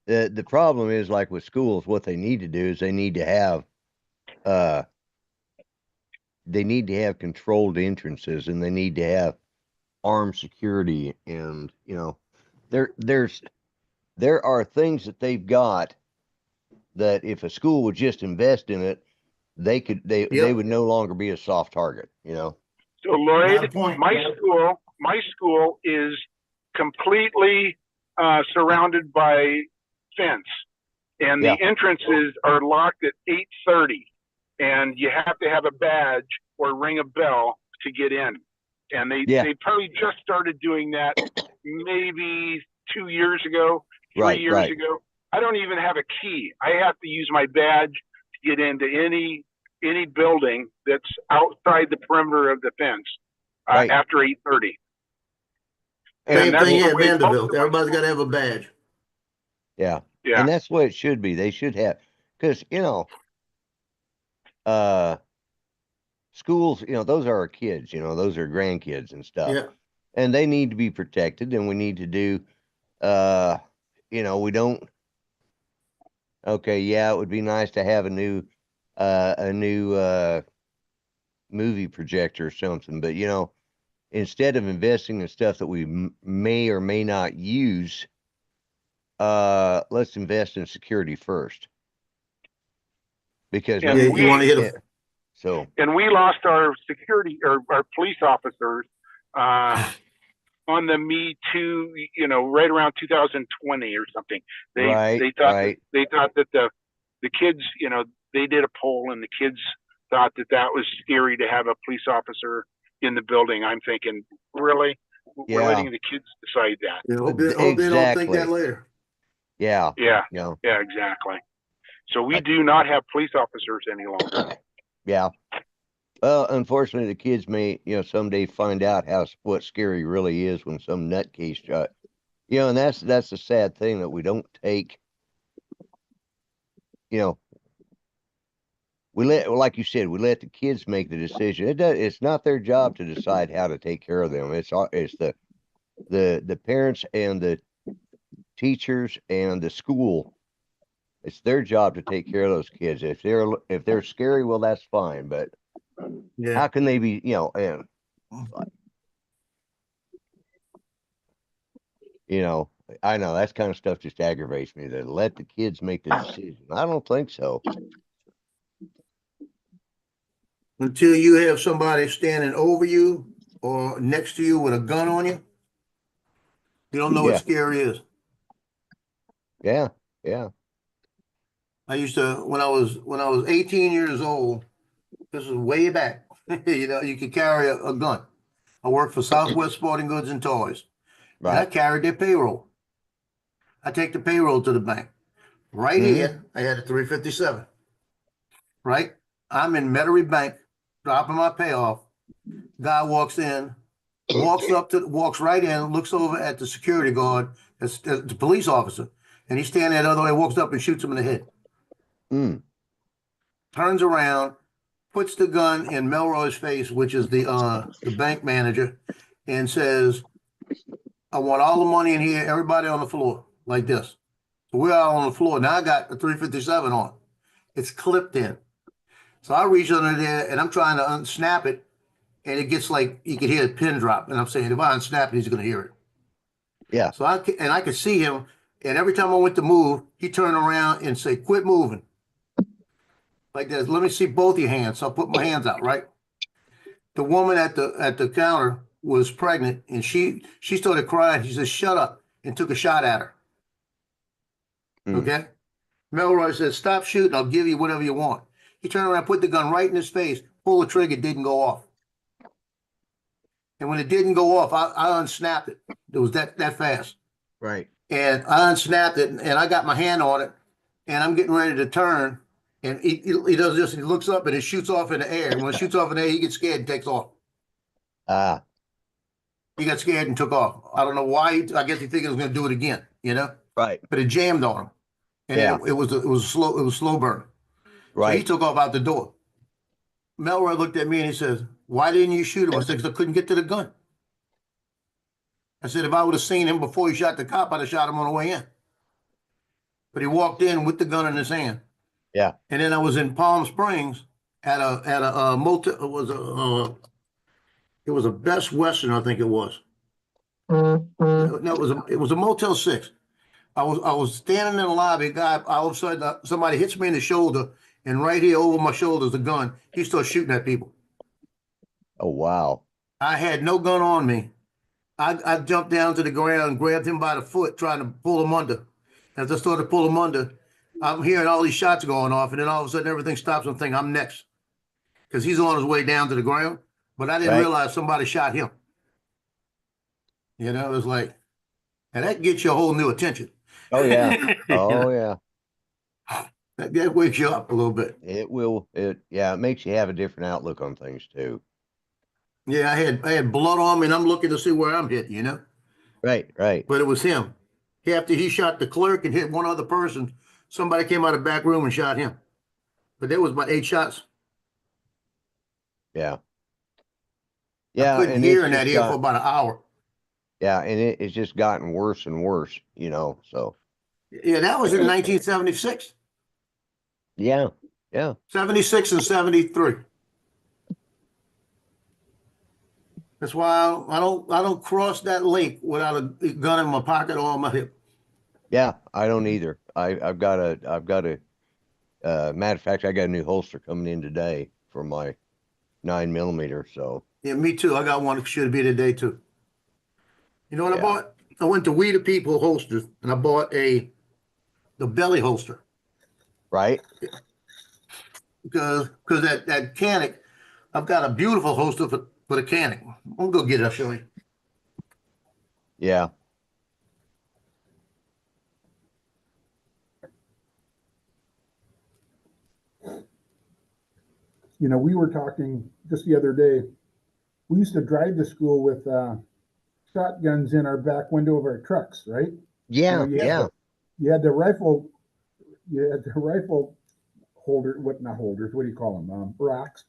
the problem is, like with schools, what they need to do is they need to have controlled entrances, and they need to have armed security, and there are things that they've got that if a school would just invest in it, they would no longer be a soft target. So Not a Lloyd, point. my school is completely surrounded by fence, and Yeah. the entrances are locked at 8:30, and you have to have a badge or ring a bell to get in. And they probably just started doing that maybe 2 years ago, 3 years ago. I don't even have a key. I have to use my badge to get into any building that's outside the perimeter of the fence after 8:30. Same that's thing the at way most Vanderbilt. of my Everybody's got to schools- have a badge. Yeah. Yeah. And that's what it should be. They should have, because schools, those are our kids, those are grandkids and stuff. Yeah. And they need to be protected, and we need to do, we don't. Okay, yeah, it would be nice to have a new movie projector or something, but instead of investing in stuff that we may or may not use, let's invest in security first. Because Yeah, you want to hit a so and we lost our security or our police officers on the Me Too, right around 2020 or something. They thought that the kids, they did a poll and the kids thought that was scary to have a police officer in the building. I'm thinking, really? We're Yeah. letting the kids decide that. You know, hope they don't think that Exactly. later. Yeah, Yeah, no, yeah, exactly. So we do not have police officers any longer. yeah. Well, unfortunately, the kids may, someday find out what scary really is when some nutcase shot. And that's the sad thing, that we don't take, like you said, we let the kids make the decision. It's not their job to decide how to take care of them. It's the parents and the teachers and the school. It's their job to take care of those kids. If they're scary, well, that's fine. But Yeah. how can they be, and I know that's kind of stuff just aggravates me, to let the kids make the decision. I don't think so. Until you have somebody standing over you or next to you with a gun on you, you don't know Yeah. what scary is. Yeah, yeah. I used to, when I was 18 years old, this is way back, you could carry a gun. I worked for Southwest Sporting Goods and Toys. And I Right. carried their payroll. I take the payroll to the bank. Right Mhm. here, I had a 357. Right? I'm in Metairie Bank, dropping my payoff. Guy walks in, walks right in, looks over at the security guard, that's the police officer, and he's standing the other way, walks up and shoots him in the head. Mm. Turns around, puts the gun in Melroy's face, which is the bank manager, and says, I want all the money in here, everybody on the floor, like this. So we're all on the floor. Now I got the 357 on. It's clipped in. So I reach under there and I'm trying to unsnap it, and it gets like you could hear a pin drop. And I'm saying, if I unsnap it, he's gonna hear it. Yeah. So I could see him, and every time I went to move, he turned around and say, quit moving. Like this. Let me see both your hands. So I put my hands out, right? The woman at the counter was pregnant, and she started crying. She said, shut up, and took a shot at her. Mm. Okay? Melroy said, stop shooting, I'll give you whatever you want. He turned around, put the gun right in his face, pulled the trigger, didn't go off. And when it didn't go off, I unsnapped it. It was that fast. Right. And I unsnapped it, and I got my hand on it, and I'm getting ready to turn, and he does this, and he looks up, and it shoots off in the air. And when it shoots off in the air, he gets scared and takes off. Ah. He got scared and took off. I don't know why. I guess he figured he was going to do it again, Right. But it jammed on him, and Yeah. it was slow burn. So he Right. took off out the door. Melroy looked at me and he says, why didn't you shoot him? I said, because I couldn't get to the gun. I said, if I would have seen him before he shot the cop, I'd have shot him on the way in. But he walked in with the gun in his hand. Yeah. And then I was in Palm Springs at a motel. It was a Best Western, I think it was. No, it was a Motel 6. I was standing in the lobby. Guy, all of a sudden, somebody hits me in the shoulder, and right here over my shoulder is a gun. He starts shooting at people. Oh, wow. I had no gun on me. I jumped down to the ground, grabbed him by the foot, trying to pull him under. As I started to pull him under, I'm hearing all these shots going off, and then all of a sudden everything stops. I'm thinking I'm next, because he's on his way down to the ground. But I didn't Right. realize somebody shot him. It was like, and that gets you a whole new attention. Oh, yeah. Oh, yeah. That wakes you up a little bit. It will. It makes you have a different outlook on things too. Yeah, I had blood on me, and I'm looking to see where I'm hit, Right. Right. But it was him. After he shot the clerk and hit one other person, somebody came out of the back room and shot him. But there was about 8 shots. Yeah. I Yeah. couldn't And hear it's in that just ear for about an hour. yeah, and it's just gotten worse and worse, so Yeah, that was in 1976, yeah. Yeah. 76 and 73. That's why I don't cross that lake without a gun in my pocket or on my hip. Yeah, I don't either. I've got a matter of fact, I got a new holster coming in today for my 9mm. So Yeah, me too. I got one that should be today too. You know what I Yeah. bought? I went to We the People Holsters, and I bought the belly holster. Right? because that Canic, I've got a beautiful holster for the Canic. I'm gonna go get it. I'll show you. Yeah. You know, we were talking just the other day. We used to drive to school with shotguns in our back window of our trucks, right? Yeah. you had Yeah. You had the rifle, holder, what not holders? What do you call them? Racks,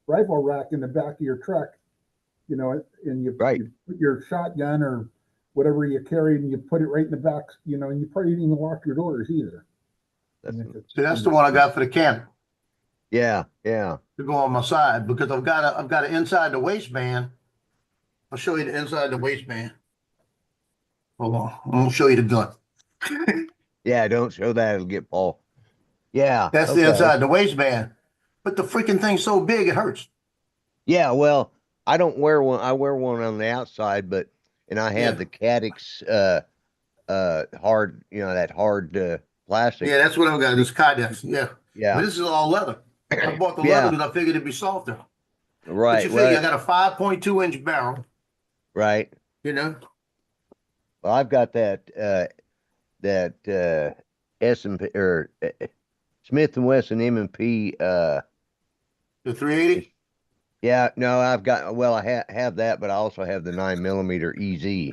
rifle rack in the back of your truck. You know, and you Right. you put your shotgun or whatever you carried, and you put it right in the back. You know, and you probably didn't even lock your doors either. That's, See, that's the one I got for the Canic yeah. Yeah. to go on my side because I've got it inside the waistband. I'll show you the inside the waistband. Hold on, I'm gonna show you the gun. Yeah. Don't show that. It'll get Paul. Yeah. That's okay. the inside the waistband. But the freaking thing's so big it hurts. Yeah. Well, I don't wear one. I wear one on the outside, and I have Yeah. the Cadix, hard, that hard, plastic. Yeah, that's what I've got. This Kydex. Yeah. Yeah. But this is all leather. I bought the Yeah. leather because I figured it'd be softer. But Right. you figure I Well, got a 5.2-inch barrel, right. you know? Well, I've got that S&P or Smith and Wesson M&P. The 380. Yeah, no, I've got. Well, I have that, but I also have the 9mm EZ. Yeah,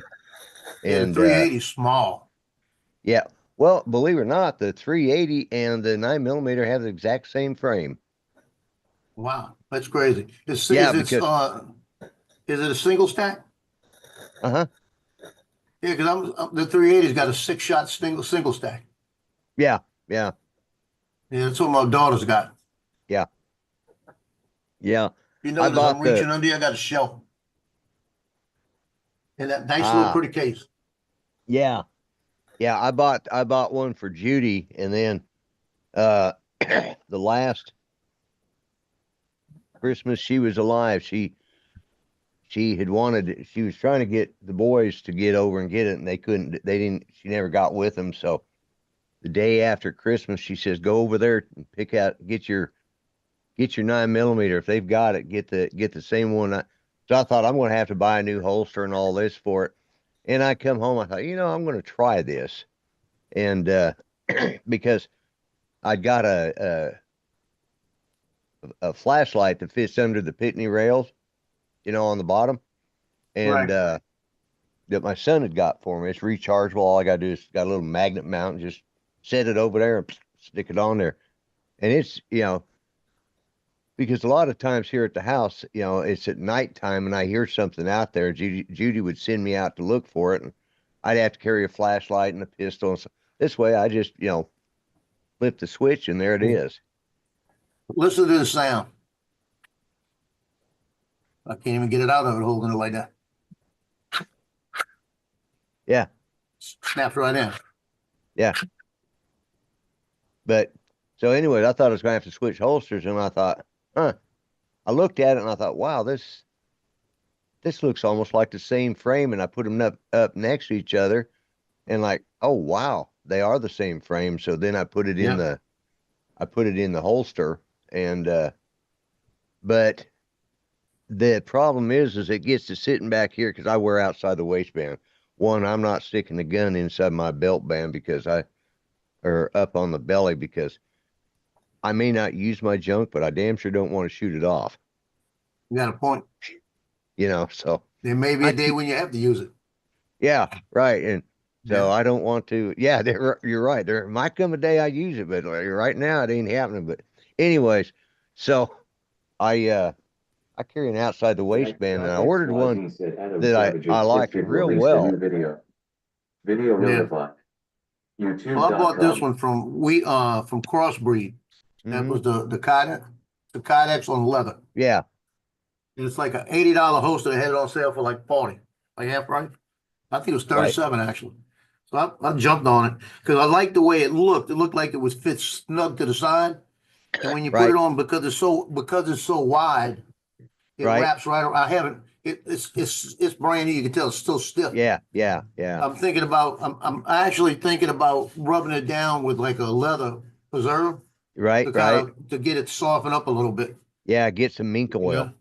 the And 380 is small. yeah, well, believe it or not, the 380 and the 9mm have the exact same frame. Wow, that's crazy. Is Yeah, it a single stack? Uh huh. Yeah, because the 380's got a 6-shot single stack. Yeah, yeah, Yeah, that's what my daughter's got. yeah. You I notice bought I'm reaching under here, I got a shelf. And that nice Ah. little pretty case. Yeah. Yeah, I bought one for Judy, and then the last Christmas she was alive, she was trying to get the boys to get over and get it, and she never got with them. So the day after Christmas, she says, go over there and get your 9mm. If they've got it, get the same one. So I thought, I'm going to have to buy a new holster and all this for it. And I come home, I thought, I'm going to try this. And, because I'd got a flashlight that fits under the Pitney rails, on the bottom. And, Right. that my son had got for me. It's rechargeable. All I got to do is got a little magnet mount and just set it over there and stick it on there. And it's, because a lot of times here at the house, it's at nighttime and I hear something out there. Judy would send me out to look for it, and I'd have to carry a flashlight and a pistol. And so this way I just, flip the switch and there it is. Listen to the sound. I can't even get it out of it holding it like that. Yeah. Snaps right in. But so anyways, I thought I was going to have to switch holsters, and I thought, I looked at it and I thought, wow, this looks almost like the same frame. And I put them up next to each other, and like, oh wow, they are the same frame. So then I put it in the holster, and but the problem is it gets to sitting back here because I wear outside the waistband. One, I'm not sticking the gun inside my belt band or up on the belly, because I may not use my junk, but I damn sure don't want to shoot it off. You got a point. So There may be a day when you have to use it. yeah, right. And so Yeah. I don't want to. Yeah, you're right. There might come a day I use it, but right now it ain't happening. But anyways, so I carry an outside the waistband, and I ordered one that I like real well. Video Yeah. notified. YouTube. Well, I bought this one from Crossbreed. That Mhm. was the Kydex on leather. Yeah, And it's like an $80 holster. They had it on sale for like 40, like half price. I think it was 37 actually. So I jumped on it because I liked the way it looked. It looked like it was fit snug to the side. And when you put Right. it on, because it's so wide, it Right. wraps right around. I haven't. It's brand new. You can tell it's still stiff. yeah. I'm actually thinking about rubbing it down with like a leather preserve Right, to right. to get it softened up a little bit. Yeah, get some mink oil.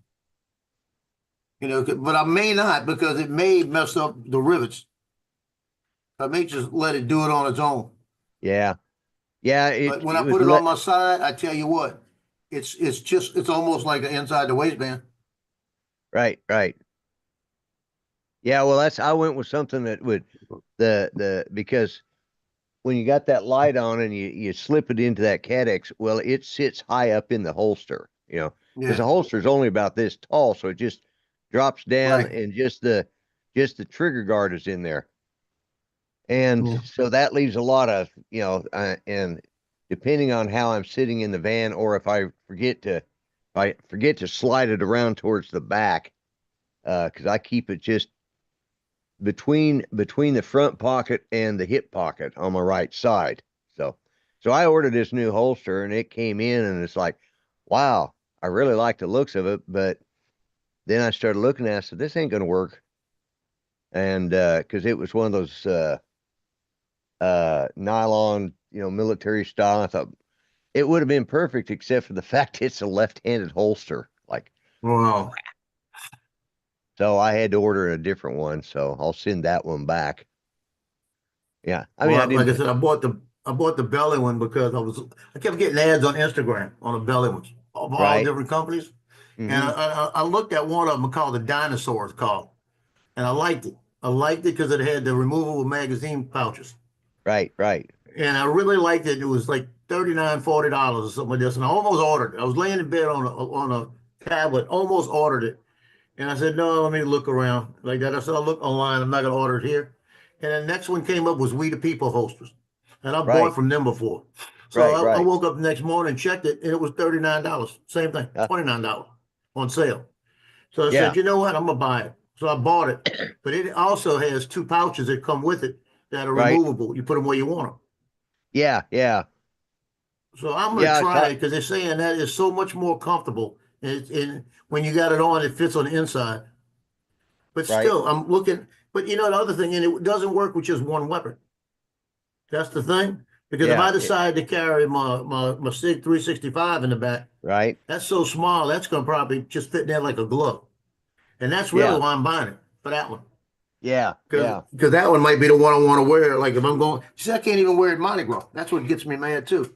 But I may not because it may mess up the rivets. I may just let it do it on its own. Yeah. Yeah, But when it I was put it on my side, I tell you what, it's almost like inside the waistband. right, right. Yeah, well, I went with something that would because when you got that light on and you slip it into that Cadex, well, it sits high up in the holster, because the holster is only about this tall, so it just drops down, Right. and just the trigger guard is in there, and Yeah. so that leaves a lot of and depending on how I'm sitting in the van, or if I forget to slide it around towards the back, because I keep it just between the front pocket and the hip pocket on my right side. So I ordered this new holster, and it came in, and it's like, wow, I really like the looks of it. But then I started looking at it, I said, this ain't going to work. And, cause it was one of those, nylon, military style. I thought it would have been perfect, except for the fact it's a left-handed holster. Like, Wow. so I had to order a different one. So I'll send that one back. Yeah. I mean, Well, I didn't. like I said, I bought the belly one because I kept getting ads on Instagram on the belly ones of all Right. different companies. Mhm. And I looked at one of them called the Dinosaurs and I liked it. I liked it because it had the removable magazine pouches. Right, right. And I really liked it. It was like $39, $40 or something like this. And I almost ordered it. I was laying in bed on a tablet, almost ordered it. And I said, no, let me look around like that. I said, I'll look online. I'm not going to order it here. And the next one came up was We the People holsters. And I Right. bought from them before. So Right, I right. woke up the next morning, checked it, and it was $39. Same thing, Yeah. $29 on sale. So I Yeah. said, you know what? I'm going to buy it. So I bought it. But it also has 2 pouches that come with it that are Right. removable. You put them where you want them. Yeah, yeah. So I'm going Yeah, to I try saw- it because they're saying that is so much more comfortable. And when you got it on, it fits on the inside. But Right. still, I'm looking. But the other thing, and it doesn't work with just one weapon. That's the thing. Because if Yeah, I decide to carry my SIG 365 in the back, right. that's so small, that's going to probably just fit in there like a glove. And that's really Yeah. why I'm buying it, for that one. Yeah, yeah. Because that one might be the one I want to wear. Like if I'm going, see, I can't even wear it Mardi Gras. That's what gets me mad too.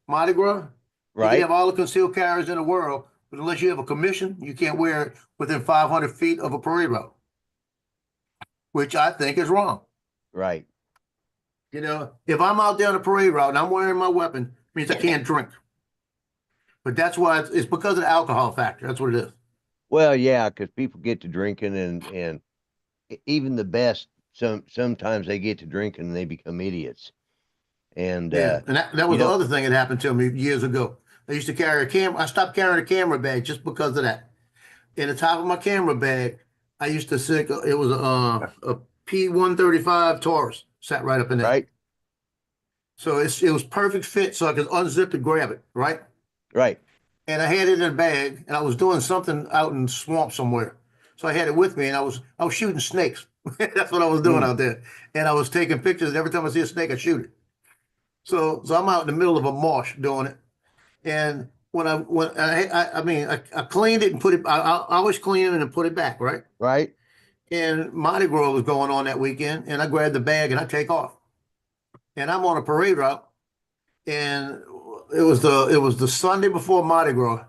Mardi Gras, you can Right. have all the concealed carriers in the world, but unless you have a commission, you can't wear it within 500 feet of a parade route, which I think is wrong. Right. If I'm out there on a parade route and I'm wearing my weapon, it means I can't drink. But that's why it's because of the alcohol factor. That's what it is. Well, yeah, because people get to drinking, and even the best, sometimes they get to drinking and they become idiots. And Yeah, and that was you the know- other thing that happened to me years ago. I used to carry a camera. I stopped carrying a camera bag just because of that. In the top of my camera bag, I used to stick. It was a P135 Taurus sat right up in there. right, So it was perfect fit, so I could unzip and grab it. Right. right, And I had it in a bag, and I was doing something out in the swamp somewhere. So I had it with me, and I was shooting snakes. That's what I was doing out there, and I was taking pictures. And every time I see a snake, I shoot it. So I'm out in the middle of a marsh doing it, and when I cleaned it and put it. I always clean it and put it back, right? right. And Mardi Gras was going on that weekend, and I grabbed the bag and I take off, and I'm on a parade route, and it was the Sunday before Mardi Gras,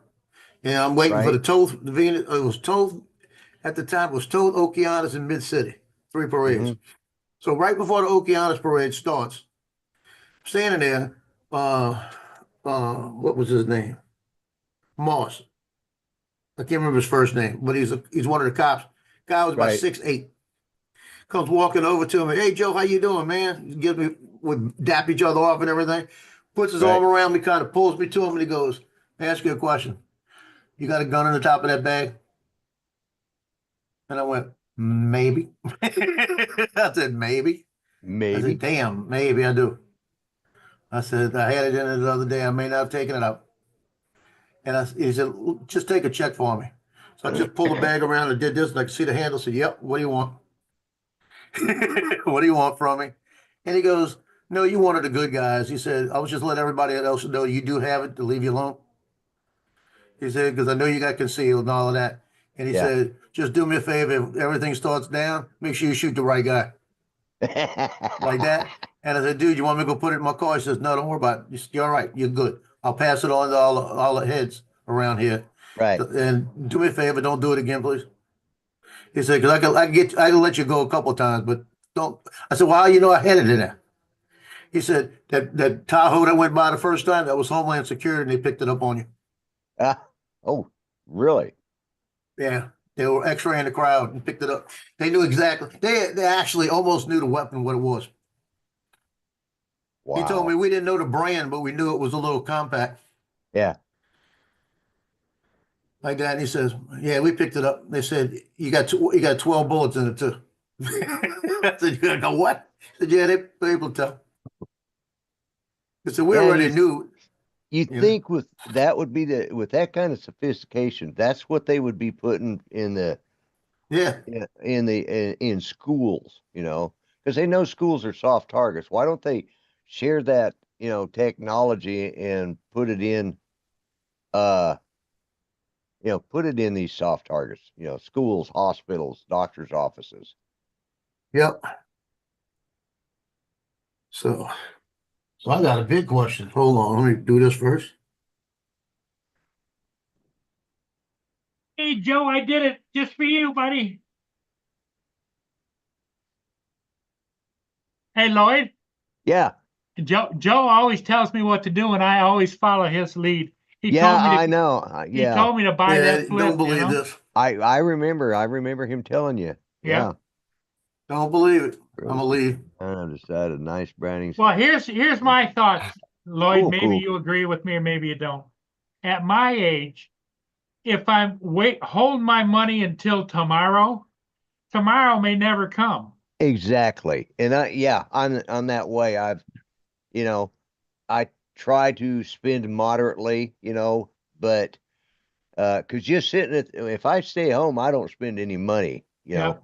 and I'm waiting for Right. the Toth, the Venus. It was Toth at the time. It was Toth, Okeanos, and Mid City, 3 parades. Mhm. So right before the Okeanos parade starts, standing there, what was his name? Moss. I can't remember his first name, but he's one of the cops. Guy was about Right. 6'8". Comes walking over to me. Hey Joe, how you doing, man? He gives me, would dap each other off and everything. Puts his Right. arm around me, kind of pulls me to him, and he goes, "I ask you a question. You got a gun in the top of that bag?" And I went, "Maybe." I said, "Maybe." I Maybe. said, "Damn, maybe I do." I said, "I had it in it the other day. I may not have taken it out." And he said, "Just take a check for me." So I just pulled the bag around and did this, and I could see the handle. Said, "Yep, what do you want?" "What do you want from me?" And he goes, No, you're one of the good guys. He said, I was just letting everybody else know you do have it to leave you alone. He said, because I know you got concealed and all of that. And he Yeah. said, just do me a favor. If everything starts down, make sure you shoot the right guy like that. And I said, dude, you want me to go put it in my car? He says, no, don't worry about it. You're all right. You're good. I'll pass it on to all the heads around here. Right. And do me a favor. Don't do it again, please. He said, because I can let you go a couple of times, but don't. I said, well, how you know I headed in there? He said, that Tahoe that went by the first time, that was Homeland Security, and they picked it up on you. Oh, really? Yeah, they were X-raying the crowd and picked it up. They knew exactly. They actually almost knew the weapon, what it was. Wow. He told me we didn't know the brand, but we knew it was a little compact Yeah. like that. And he says, "Yeah, we picked it up." They said, "You got 12 bullets in it too." I said, "You gotta go what?" He said, "Yeah, they were able to tell." He said, "We Yeah, already knew." You Yeah. think with that would be with that kind of sophistication, that's what they would be putting in the Yeah, in schools, because they know schools are soft targets. Why don't they share that, technology and put it in, put it in these soft targets, schools, hospitals, doctors' offices. yep. So I got a big question. Hold on, let me do this first. Hey, Joe, I did it just for you, buddy. Hey, Lloyd, Yeah. Joe always tells me what to do, and I always follow his lead. He Yeah, told me to, I know. he Yeah. told me to buy Yeah, that flip. don't believe this. I remember him telling you. Yeah. Don't believe it. I'm gonna leave. Undecided, nice Brownies. Well, here's my thoughts, Lloyd. Cool, Maybe cool. you agree with me, or maybe you don't. At my age, if I hold my money until tomorrow may never come. Exactly. And I'm that way. I try to spend moderately, but because just sitting if I stay home, I don't spend any money, Yeah.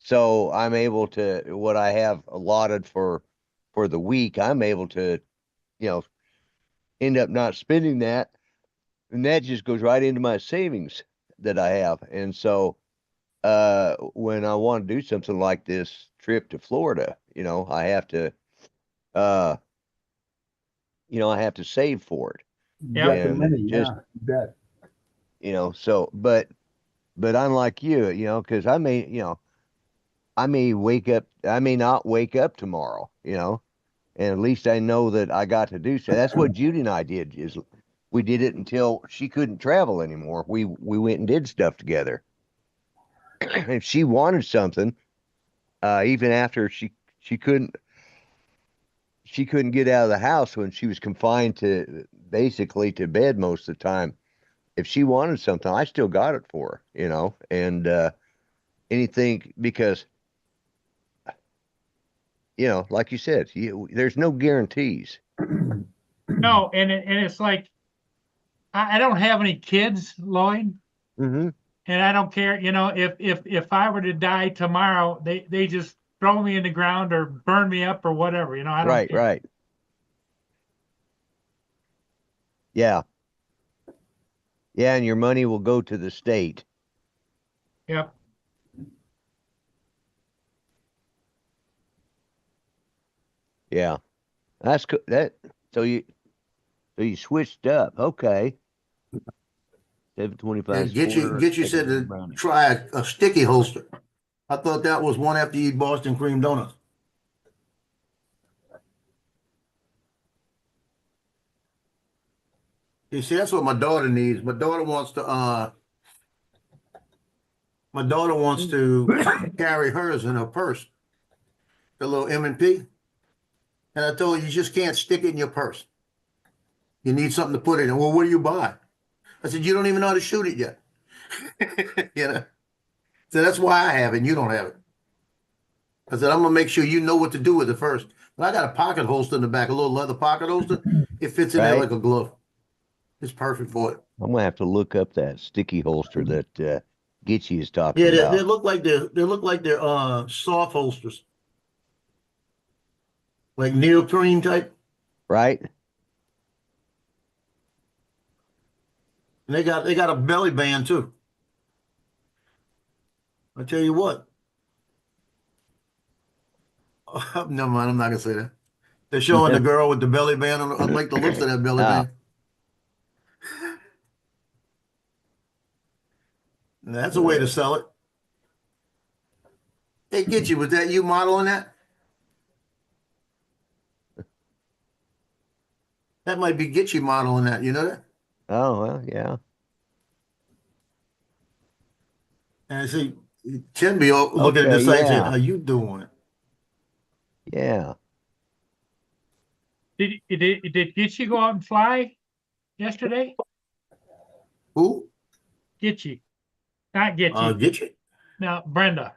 So I'm able to, what I have allotted for the week, I'm able to, end up not spending that. And that just goes right into my savings that I have. And so when I want to do something like this trip to Florida, I have to I have to save for it. Yeah. Got the And money, just, yeah, you bet. So but unlike you, because I may not wake up tomorrow, and at least I know that I got to do so. That's what Judy and I did, is we did it until she couldn't travel anymore. We went and did stuff together. If she wanted something, even after she couldn't get out of the house when she was confined to basically to bed most of the time. If she wanted something, I still got it for her, and anything, because like you said, there's no guarantees. No, and it's like I don't have any kids, Lloyd, Mm-hmm. and I don't care. If I were to die tomorrow, they just throw me in the ground or burn me up or whatever. I don't Right, care. right. Yeah. Yeah, and your money will go to the state. Yep. Yeah. That's good. So you switched up. Okay. 725. And get you said to try a sticky holster. I thought that was one after you eat Boston cream donuts. You see, that's what my daughter needs. My daughter wants to carry hers in her purse, the little M&P. And I told her, you just can't stick it in your purse. You need something to put it in. Well, what do you buy? I said, you don't even know how to shoot it yet. So that's why I have it and you don't have it. I said, I'm gonna make sure you know what to do with it first. But I got a pocket holster in the back, a little leather pocket holster. It fits in there Right. like a glove. It's perfect for it. I'm gonna have to look up that sticky holster that Gitchy is talking Yeah, about. they look like they're soft holsters. like neoprene type. right? And they got a belly band too. I tell you what. Never mind, I'm not gonna say that. They're showing the girl with the belly band. I like the looks of that belly Ah. band. That's a way to sell it. Hey, Gitchy, was that you modeling that? That might be Gitchy modeling that. You know that? Oh, well, yeah. And I see Tim be looking at Okay, the site saying, yeah. "How you doing?" Yeah. Did Gitchy go out and fly yesterday? Who? Gitchy, not Gitchy. Gitchy. No, Brenda.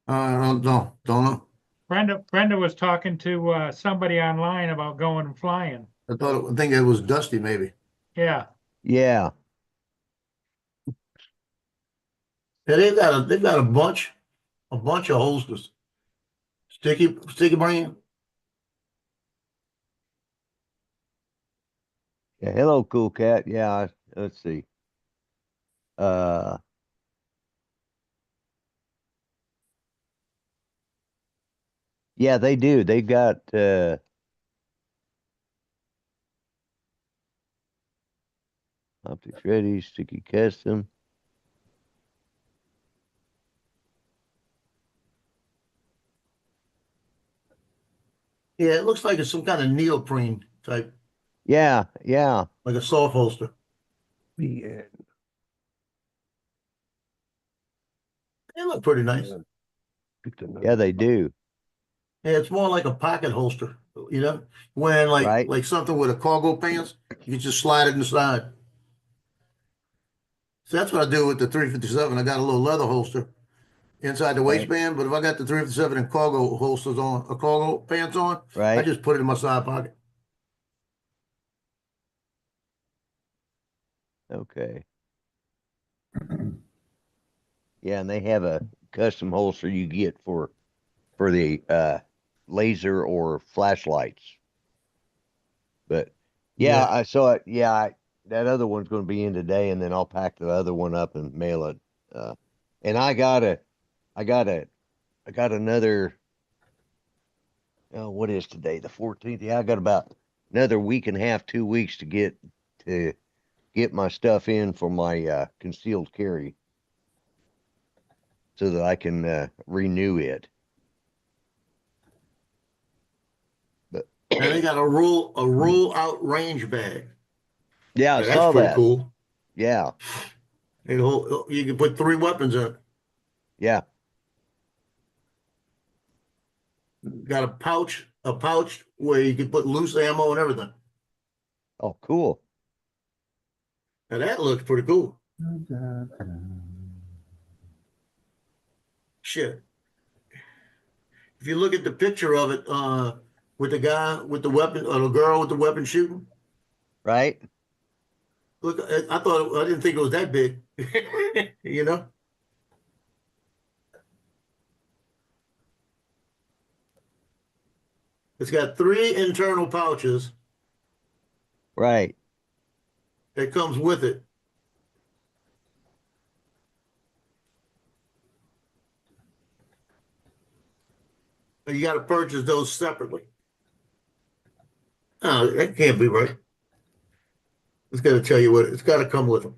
Don't know. Brenda was talking to somebody online about going and flying. I think it was Dusty maybe. Yeah. Yeah. Yeah, they've got a bunch of holsters. Sticky brain. Yeah. Hello, Cool Cat. Yeah. Let's see. Yeah, they do. They got Optics Ready, Sticky Custom. Yeah, it looks like it's some kind of neoprene type, Yeah, yeah. like a soft holster. Yeah. They look pretty nice. Good to know. Yeah, they do. Yeah, it's more like a pocket holster, you know, when Right. like something with a cargo pants, you can just slide it inside. So that's what I do with the 357. I got a little leather holster inside the Right. waistband, but if I got the 357 and cargo holsters on, or cargo pants on, I Right. just put it in my side pocket. Okay. Yeah, and they have a custom holster you get for the laser or flashlights. But yeah, Yeah. I saw it. Yeah, that other one's going to be in today, and then I'll pack the other one up and mail it. And I got another. Oh, what is today? The 14th. Yeah, I got about another week and a half, 2 weeks to get my stuff in for my concealed carry, so that I can renew it. But And they got a roll out range bag. yeah, I Yeah, saw that's pretty that. cool. Yeah, You can put 3 weapons in it. yeah, Got a pouch where you can put loose ammo and everything. oh, cool. Now that looks pretty cool. Shit. If you look at the picture of it, with the guy with the weapon, or the girl with the weapon shooting, Right? look, I didn't think it was that big. You know? It's got 3 internal pouches Right. that comes with it. But you got to purchase those separately. Oh, that can't be right. It's got to tell you what, it's got to come with them.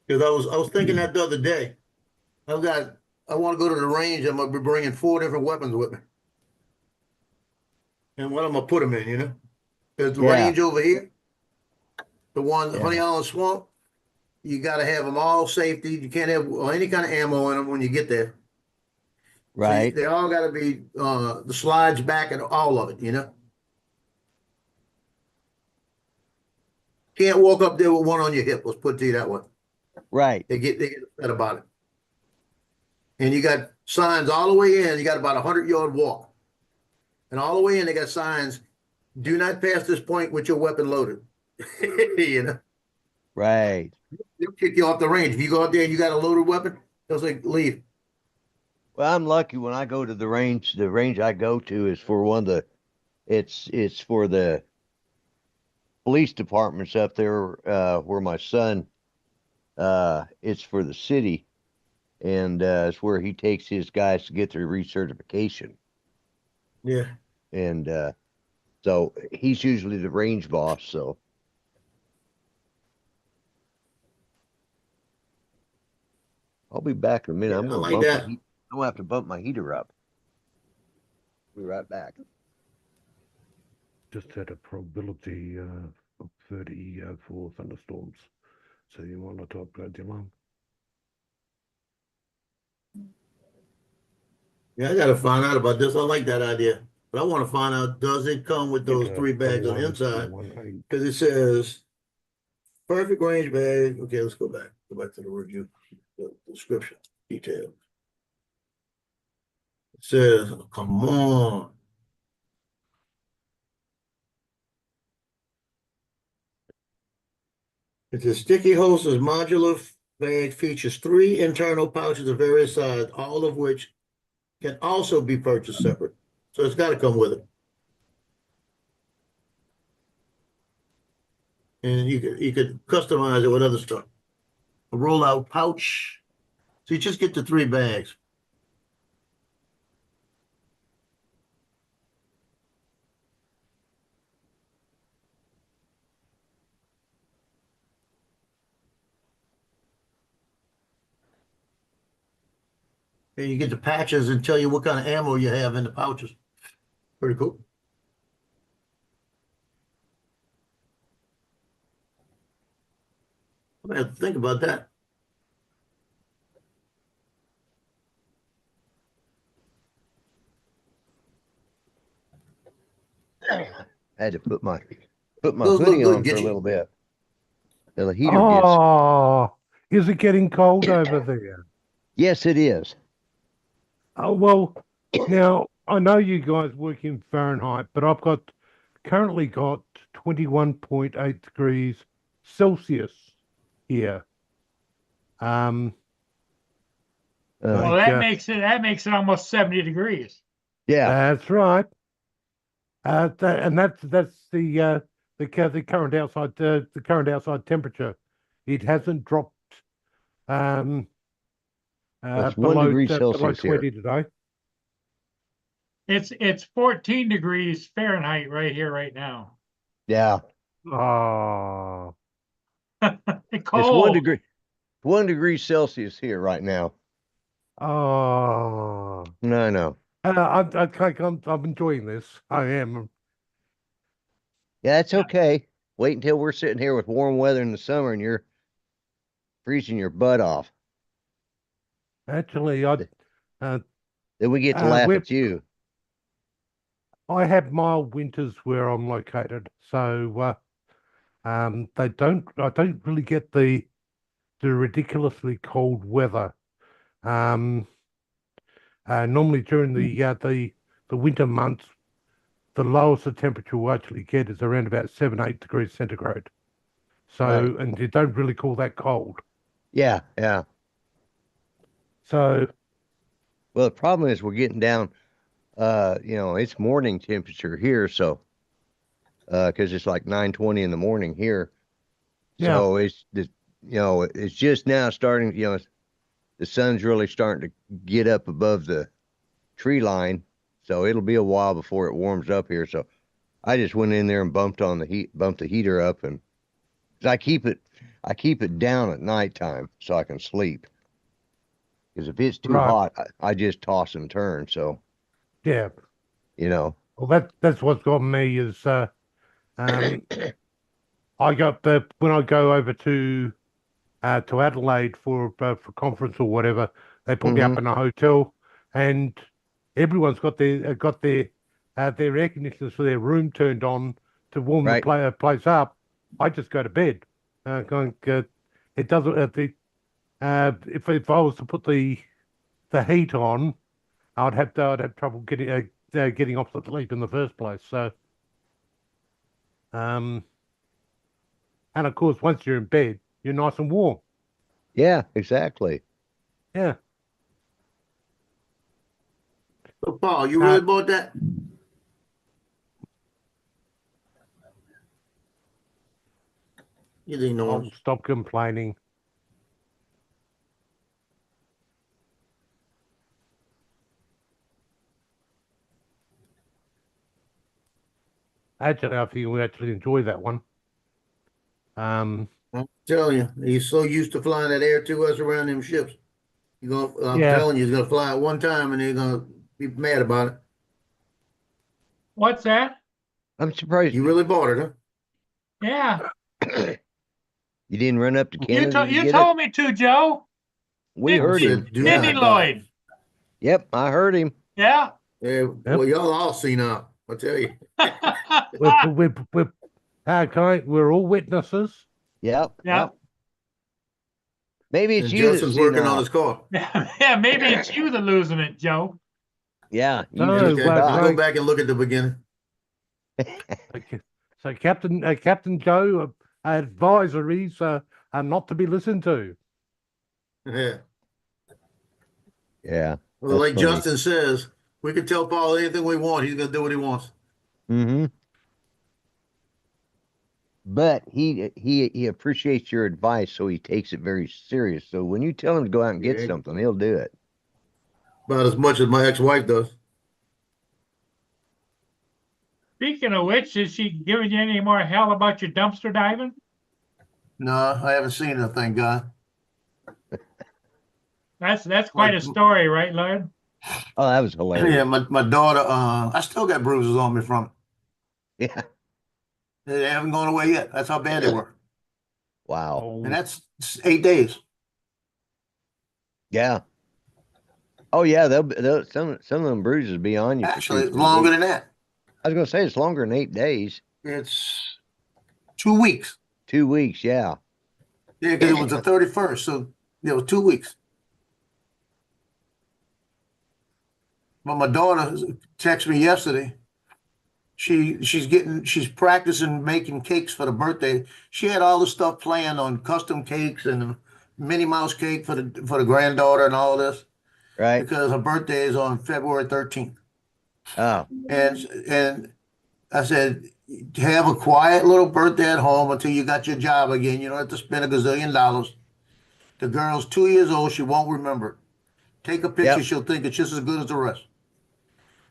Because I was thinking that the other day. I want to go to the range. I'm gonna be bringing 4 different weapons with me. And what I'm gonna put them in, you know? There's the Yeah. range over here. The one, Yeah. Honey Island Swamp. You got to have them all safety. You can't have any kind of ammo in them when you get there. So Right. they all got to be the slides back and all of it, you know? Can't walk up there with one on your hip. Let's put it to you that way. Right. They get upset about it. And you got signs all the way in. You got about 100-yard walk. And all the way in, they got signs, do not pass this point with your weapon loaded. You know? Right. They'll kick you off the range. If you go out there and you got a loaded weapon, they'll say, leave. Well, I'm lucky when I go to the range I go to is for one of the, it's for the police departments up there, where my son, it's for the city. And, it's where he takes his guys to get their recertification. Yeah. And, so he's usually the range boss, so. I'll be back in a minute. Yeah, I'm I gonna like bump that. I'm gonna have to bump my heater up. Be right back. Just had a probability of 30 for thunderstorms. So you want to talk about Dylan? Yeah, I gotta find out about this. I like that idea. But I wanna find out, does it come with those 3 bags on the inside? Cause it says perfect range bag. Okay, let's go back to the review, the description, detail. It says, oh, come on. It's a sticky holsters modular bag features 3 internal pouches of various sizes, all of which can also be purchased separate. So it's gotta come with it. And you could customize it with other stuff. A rollout pouch. So you just get the 3 bags. And you get the patches and tell you what kind of ammo you have in the pouches. Pretty cool. I have to think about that. I had to put my Those look hoodie good, on get for a you. little bit. The heater gets, Oh, is it getting cold over there? yes, it is. Oh, well, now I know you guys work in Fahrenheit, but I've currently got 21.8 degrees Celsius here. Well, Uh, Like, that makes it almost 70 degrees. yeah, that's right. And that's the current outside temperature. It hasn't dropped it's 1 degree below Celsius here. 20 today. It's 14 degrees Fahrenheit right here, right now. Yeah, Oh, it's Cold. 1 degree Celsius here right now. oh. No. I'm enjoying this. I am. Yeah, that's okay. Wait until we're sitting here with warm weather in the summer and you're freezing your butt off. Actually, Then we get to Uh, laugh we're- at you. I have mild winters where I'm located, so I don't really get the ridiculously cold weather. Normally during the winter months, the lowest the temperature will actually get is around about 7-8 degrees centigrade. So, Right. and you don't really call that cold. Yeah. So, Well, the problem is we're getting down, it's morning temperature here, so, cause it's like 9:20 in the morning here. yeah, So it's just now starting, the sun's really starting to get up above the tree line. So it'll be a while before it warms up here. So I just went in there and bumped the heater up, and 'cause I keep it down at nighttime so I can sleep. Because if it's too Right. hot, I just toss and turn. So, yeah. you Well, that's what's got me is when I go over to Adelaide for conference or whatever, they put me up in a hotel, and everyone's got their air conditioners for their room turned on to warm Right. the place up. I just go to bed. It doesn't. If I was to put the heat on, I'd have trouble getting off the sleep in the first place. So, and of course, once you're in bed, you're nice and warm. yeah, exactly. Yeah. So, Paul, you really bought that? You didn't know. Oh, stop complaining. Actually, I think we actually enjoy that one. I'm telling you, he's so used to flying that Air 2S around them ships. I'm Yeah. telling you, he's gonna fly it one time and they're gonna be mad about it. What's that? I'm surprised You really bought it, huh? Yeah, you didn't run up to you Canada told to you get told me to, Joe. it. We did- heard said him. do Didn't he, not buy it. Lloyd? Yep, I heard him. Yeah. Yeah, well, y'all all seen out, I tell you. We're all witnesses. Yep. Yeah. Maybe it's And you that's Justin's seen working on out. his car. Yeah, maybe it's you that losing it, Joe. Yeah. You No, just Okay, well, I'll forgot. go back and look at the beginning. Okay. So Captain Joe, advisories are not to be listened to. Yeah. Yeah. Well, That's like funny. Justin says, we can tell Paul anything we want. He's gonna do what he wants. Mm-hmm. But he appreciates your advice, so he takes it very serious. So when you tell him to go out and get Yeah. something, he'll do it. About as much as my ex-wife does. Speaking of which, is she giving you any more hell about your dumpster diving? No, I haven't seen it, thank God. That's quite a story, right, Lloyd? Oh, that was hilarious. Yeah, my daughter, I still got bruises on me from it. Yeah. They haven't gone away yet. That's how bad they were. Wow. Oh, And that's 8 days. Yeah. Oh yeah, they'll some of them bruises be on you. for Actually, 2, it's 3 longer weeks. than that. I was gonna say it's longer than 8 days. It's 2 weeks. 2 weeks, yeah. Yeah, because it was the 31st, so it was 2 weeks. But my daughter texted me yesterday. She's practicing making cakes for the birthday. She had all the stuff planned on custom cakes and a Minnie Mouse cake for the granddaughter and all this Right. because her birthday is on February 13th. Oh, And I said, have a quiet little birthday at home until you got your job again. You don't have to spend $1 gazillion. The girl's 2 years old. She won't remember it. Take a picture. Yep. She'll think it's just as good as the rest.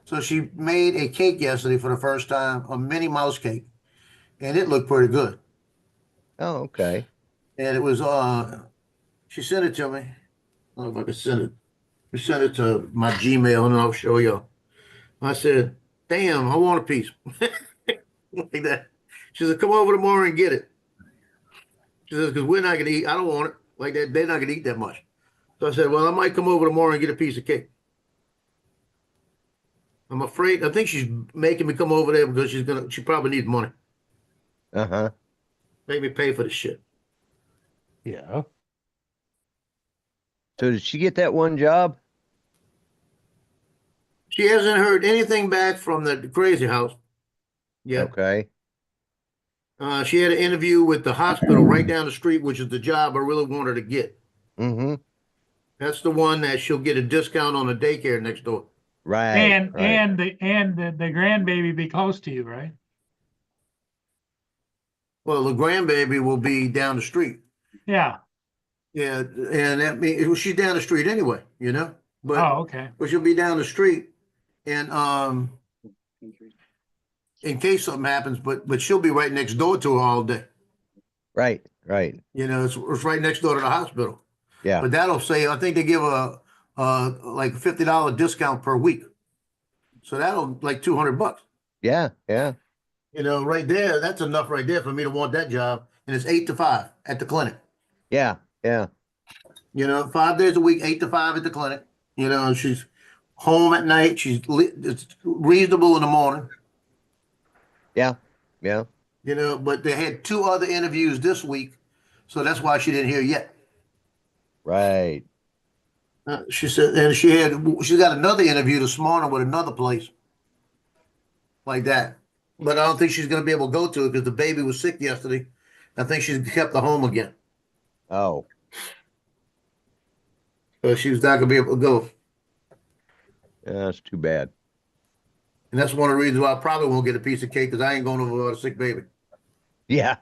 So she made a cake yesterday for the first time, a Minnie Mouse cake, and it looked pretty good. oh, okay. And it was she sent it to me. I don't know if I can send it. We sent it to my Gmail and I'll show you. I said, damn, I want a piece. Like that. She said, come over tomorrow and get it. She says, because we're not gonna eat. I don't want it. Like that, they're not gonna eat that much. So I said, well, I might come over tomorrow and get a piece of cake. I'm afraid. I think she's making me come over there because she probably needs money. Uh-huh. Make me pay for the shit. yeah. So did she get that one job? She hasn't heard anything back from the crazy house yet. Okay. She had an interview with the hospital right down the street, which is the job I really want her to get. Mm-hmm. That's the one that she'll get a discount on the daycare next door. Right. And right. the grandbaby be close to you, right? Well, the grandbaby will be down the street. Yeah. Yeah, and that means she's down the street anyway, you know. But Oh, okay. she'll be down the street, and in case something happens, but she'll be right next door to her all day. Right. Right. You know, it's right next door to the hospital. Yeah. But that'll say, I think they give a like $50 discount per week. So that'll like $200. Yeah. Yeah. You know, right there, that's enough right there for me to want that job. And it's 8 to 5 at the clinic. Yeah. Yeah. You know, 5 days a week, 8 to 5 at the clinic. You know, she's home at night. It's reasonable in the morning. Yeah. Yeah. You know, but they had 2 other interviews this week. So that's why she didn't hear yet. Right. She said, and she's got another interview this morning with another place like that. But I don't think she's going to be able to go to it because the baby was sick yesterday. I think she's kept her home again. Oh. So she was not going to be able to go. That's too bad. And that's one of the reasons why I probably won't get a piece of cake, because I ain't going over a sick baby. Yeah.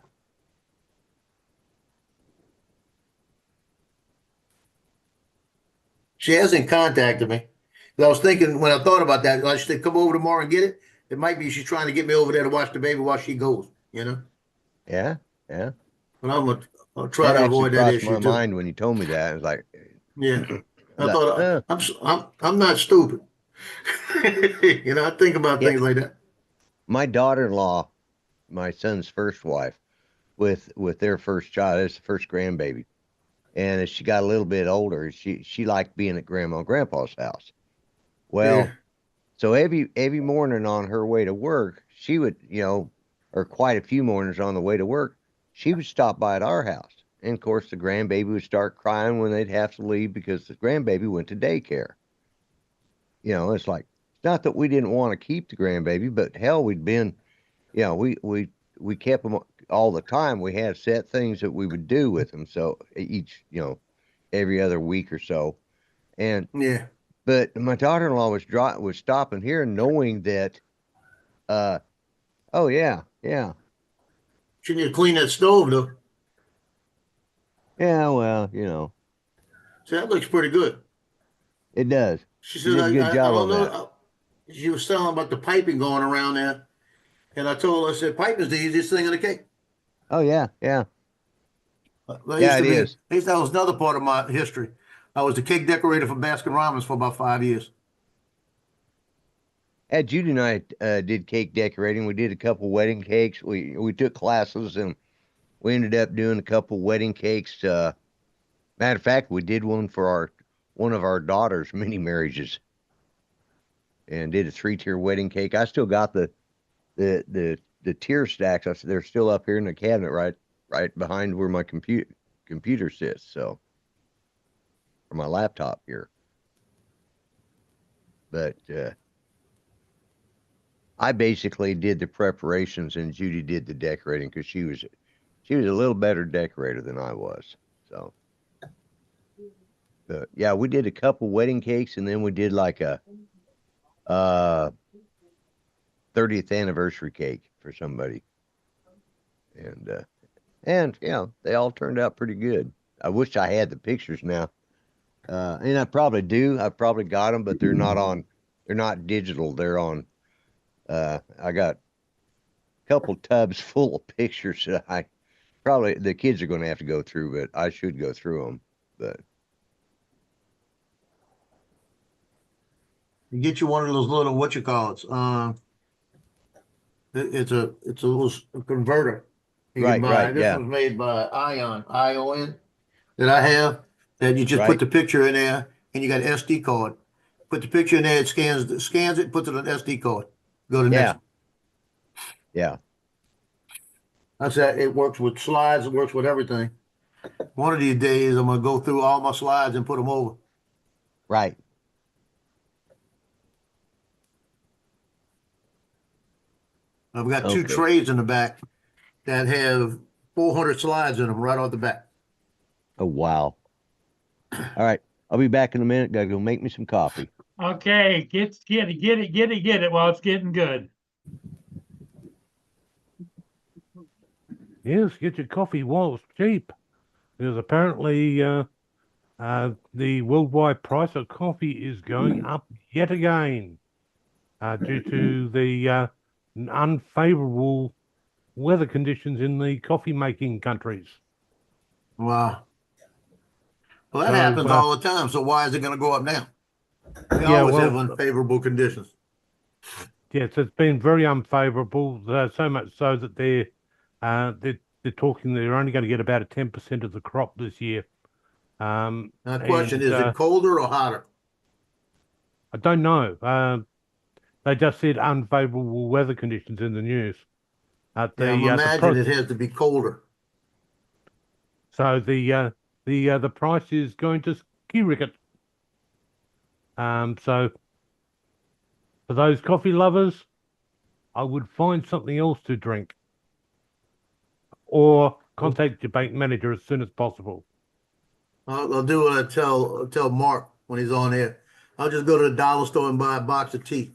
She hasn't contacted me. 'Cause I was thinking, when I thought about that, I should come over tomorrow and get it. It might be she's trying to get me over there to watch the baby while she goes, you know? Yeah. Yeah. But I'll try That to actually avoid that crossed my issue too. mind when you told me that. I was like, Yeah. I Like, thought I'm not stupid. You know, I think about Yeah. things like that. my daughter-in-law, my son's first wife, with their first child, it's the first grandbaby. And as she got a little bit older, she liked being at grandma and grandpa's house. Well, Yeah. so every morning on her way to work, she would, or quite a few mornings on the way to work, she would stop by at our house. And of course, the grandbaby would start crying when they'd have to leave because the grandbaby went to daycare. It's like, it's not that we didn't want to keep the grandbaby, but hell, we'd been, we kept them all the time. We had set things that we would do with them. So each, every other week or so. And Yeah. but my daughter-in-law was stopping here knowing that, oh yeah, She need to clean that stove though. well, So that looks pretty good. it does. She You said, did a good I job don't on know. that. She was telling about the piping going around there. And I told her, I said, piping is the easiest thing in the cake. Oh yeah. That Yeah, it is. That was another part of my history. I was the cake decorator for Baskin Robbins for about 5 years. Judy and I did cake decorating. We did a couple wedding cakes. We took classes and we ended up doing a couple wedding cakes. Matter of fact, we did one for one of our daughter's mini marriages, and did a 3-tier wedding cake. I still got the tier stacks. They're still up here in the cabinet, right behind where my computer sits. So, or my laptop here. But I basically did the preparations, and Judy did the decorating because she was a little better decorator than I was. So, but yeah, we did a couple wedding cakes, and then we did like a 30th anniversary cake for somebody, and they all turned out pretty good. I wish I had the pictures now, and I probably do. I probably got them, but they're not digital. They're on. I got a couple tubs full of pictures that the kids are going to have to go through, but I should go through them. But You get you one of those little, it's a little converter. You can buy. Right, This yeah. was made by ION, that I have. That you just Right. put the picture in there, and you got an SD card. Put the picture in there, it scans it, puts it on an SD card. Go to the next. Yeah. I said it works with slides. It works with everything. One of these days, I'm gonna go through all my slides and put them over. Right. I've got 2 Okay. trays in the back that have 400 slides in them right off the back. Oh, wow. All right. I'll be back in a minute. Gotta go make me some coffee. Okay, get it while it's getting good. Yes, get your coffee while it's cheap. Because apparently the worldwide price of coffee is going up yet again due to the unfavorable weather conditions in the coffee making countries. Wow. Well, that So, happens all the time. So why is it going to go up now? We Yeah, always have well- unfavorable conditions. Yes, it's been very unfavorable, so much so that they're talking they're only going to get about 10% of the crop this year. Now, the question and, is it colder or hotter? I don't know. They just said unfavorable weather conditions in the news. I'm imagining it has to be colder. So the price is going to skyrocket. So for those coffee lovers, I would find something else to drink, or contact your bank manager as soon as possible. I'll do what I tell Mark when he's on here. I'll just go to the dollar store and buy a box of tea.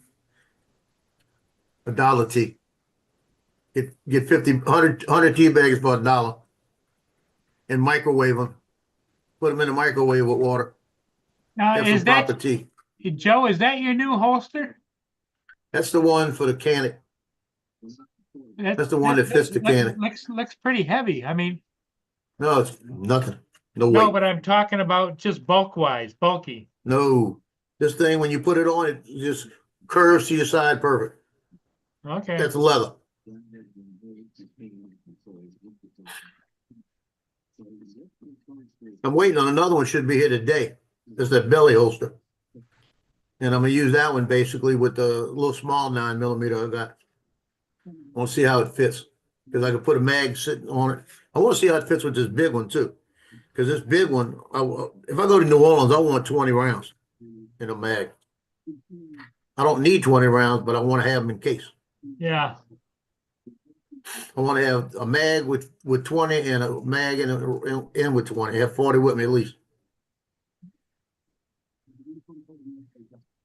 $1 tea. Get 100 tea bags for $1 and microwave them. Put them in the microwave with water. Now, Have is some that, proper tea. Joe, is that your new holster? That's the one for the can. That's the one that fits the can. Looks pretty heavy. I mean, No, it's nothing. No no, weight. but I'm talking about just bulky. No. This thing, when you put it on, it just curves to your side perfect. Okay. That's leather. I'm waiting on another one, should be here today. It's that belly holster. And I'm gonna use that one basically with the little small 9mm I got. I want to see how it fits. Because I could put a mag sitting on it. I want to see how it fits with this big one too. Because this big one, if I go to New Orleans, I want 20 rounds in a mag. I don't need 20 rounds, but I want to have them in case. Yeah. I want to have a mag with 20 and a mag in with 20. Have 40 with me at least.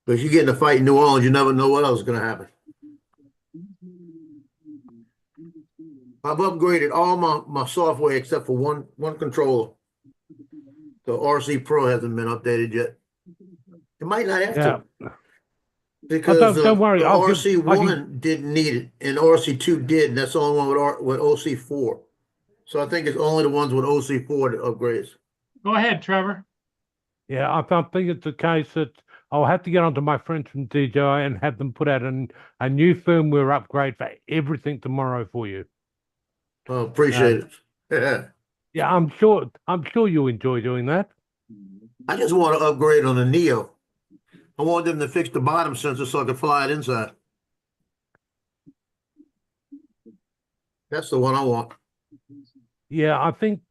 But if you get in a fight in New Orleans, you never know what else is going to happen. I've upgraded all my software except for one controller. The RC Pro hasn't been updated yet. It might not have to. Because don't worry. the RC1 didn't need it, and RC2 did, and that's the only one with OC4. So I think it's only the ones with OC4 that upgrades. Go ahead, Trevor. Yeah, I think it's the case that I'll have to get onto my friends from DJI and have them put out a new firmware upgrade for everything tomorrow for you. Oh, appreciate it. Yeah, I'm sure you'll enjoy doing that. I just want to upgrade on the Neo. I want them to fix the bottom sensor so I can fly it inside. That's the one I want. Yeah, I think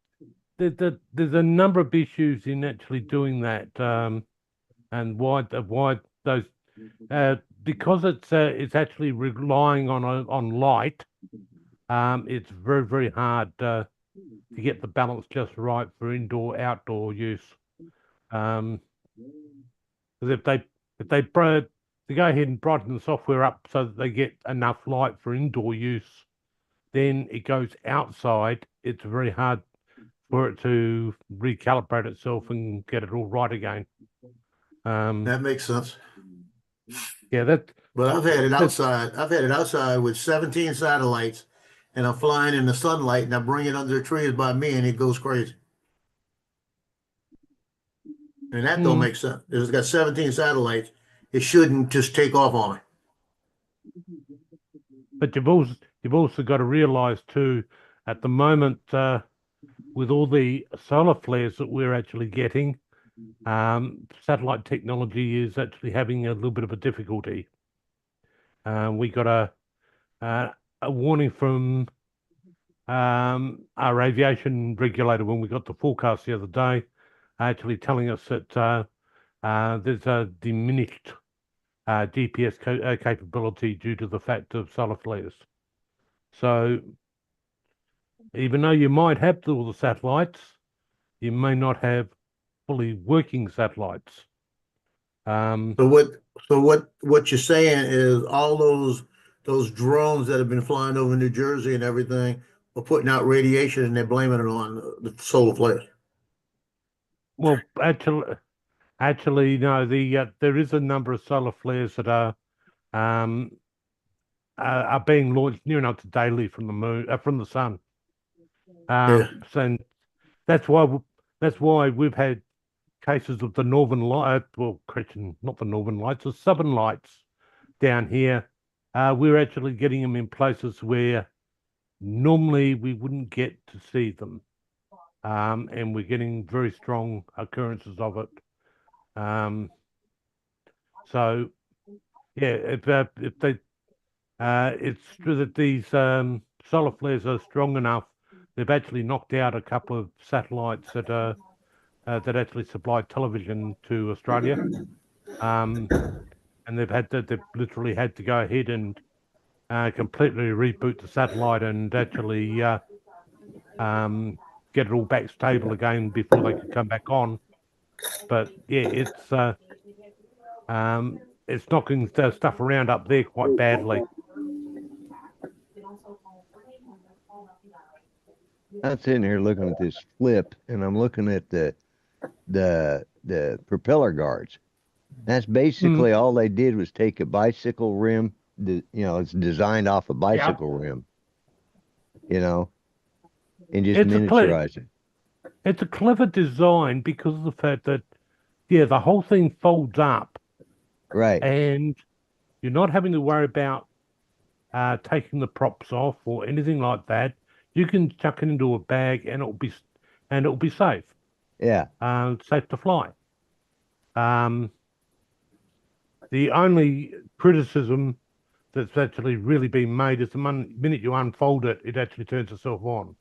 that there's a number of issues in actually doing that, and why those because it's actually relying on light. It's very, very hard to get the balance just right for indoor outdoor use. Because if they go ahead and brighten the software up so that they get enough light for indoor use, then it goes outside. It's very hard for it to recalibrate itself and get it all right again. That makes sense. Yeah, But I've had it outside. I've had it outside with 17 satellites, and I'm flying in the sunlight, and I bring it under the trees by me, and it goes crazy. And that don't make sense. If it's got 17 satellites, it shouldn't just take off on me. But you've also got to realize too, at the moment, with all the solar flares that we're actually getting, satellite technology is actually having a little bit of a difficulty. We got a warning from our aviation regulator when we got the forecast the other day, actually telling us that there's a diminished GPS capability due to the fact of solar flares. So even though you might have all the satellites, you may not have fully working satellites. So what you're saying is all those drones that have been flying over New Jersey and everything are putting out radiation, and they're blaming it on the solar flares. Well, actually, no. There is a number of solar flares that are being launched near enough to daily from the moon, from the sun. So that's why we've had cases of the northern light. Well, not the northern lights, the southern lights down here. We're actually getting them in places where normally we wouldn't get to see them. And we're getting very strong occurrences of it. So, yeah, if they, it's true that these solar flares are strong enough. They've actually knocked out a couple of satellites that actually supply television to Australia, and they've literally had to go ahead and completely reboot the satellite and actually get it all back stable again before they could come back on. But yeah, It's knocking the stuff around up there quite badly. I'm sitting here looking at this flip, and I'm looking at the propeller guards. That's basically all they did was take a bicycle rim. It's designed off a bicycle rim. And just miniaturize it. It's a clever design because of the fact that, the whole thing folds up. Right. And you're not having to worry about taking the props off or anything like that. You can chuck it into a bag and it'll be safe. Yeah. Safe to fly. The only criticism that's actually really been made is the minute you unfold it, it actually turns itself on.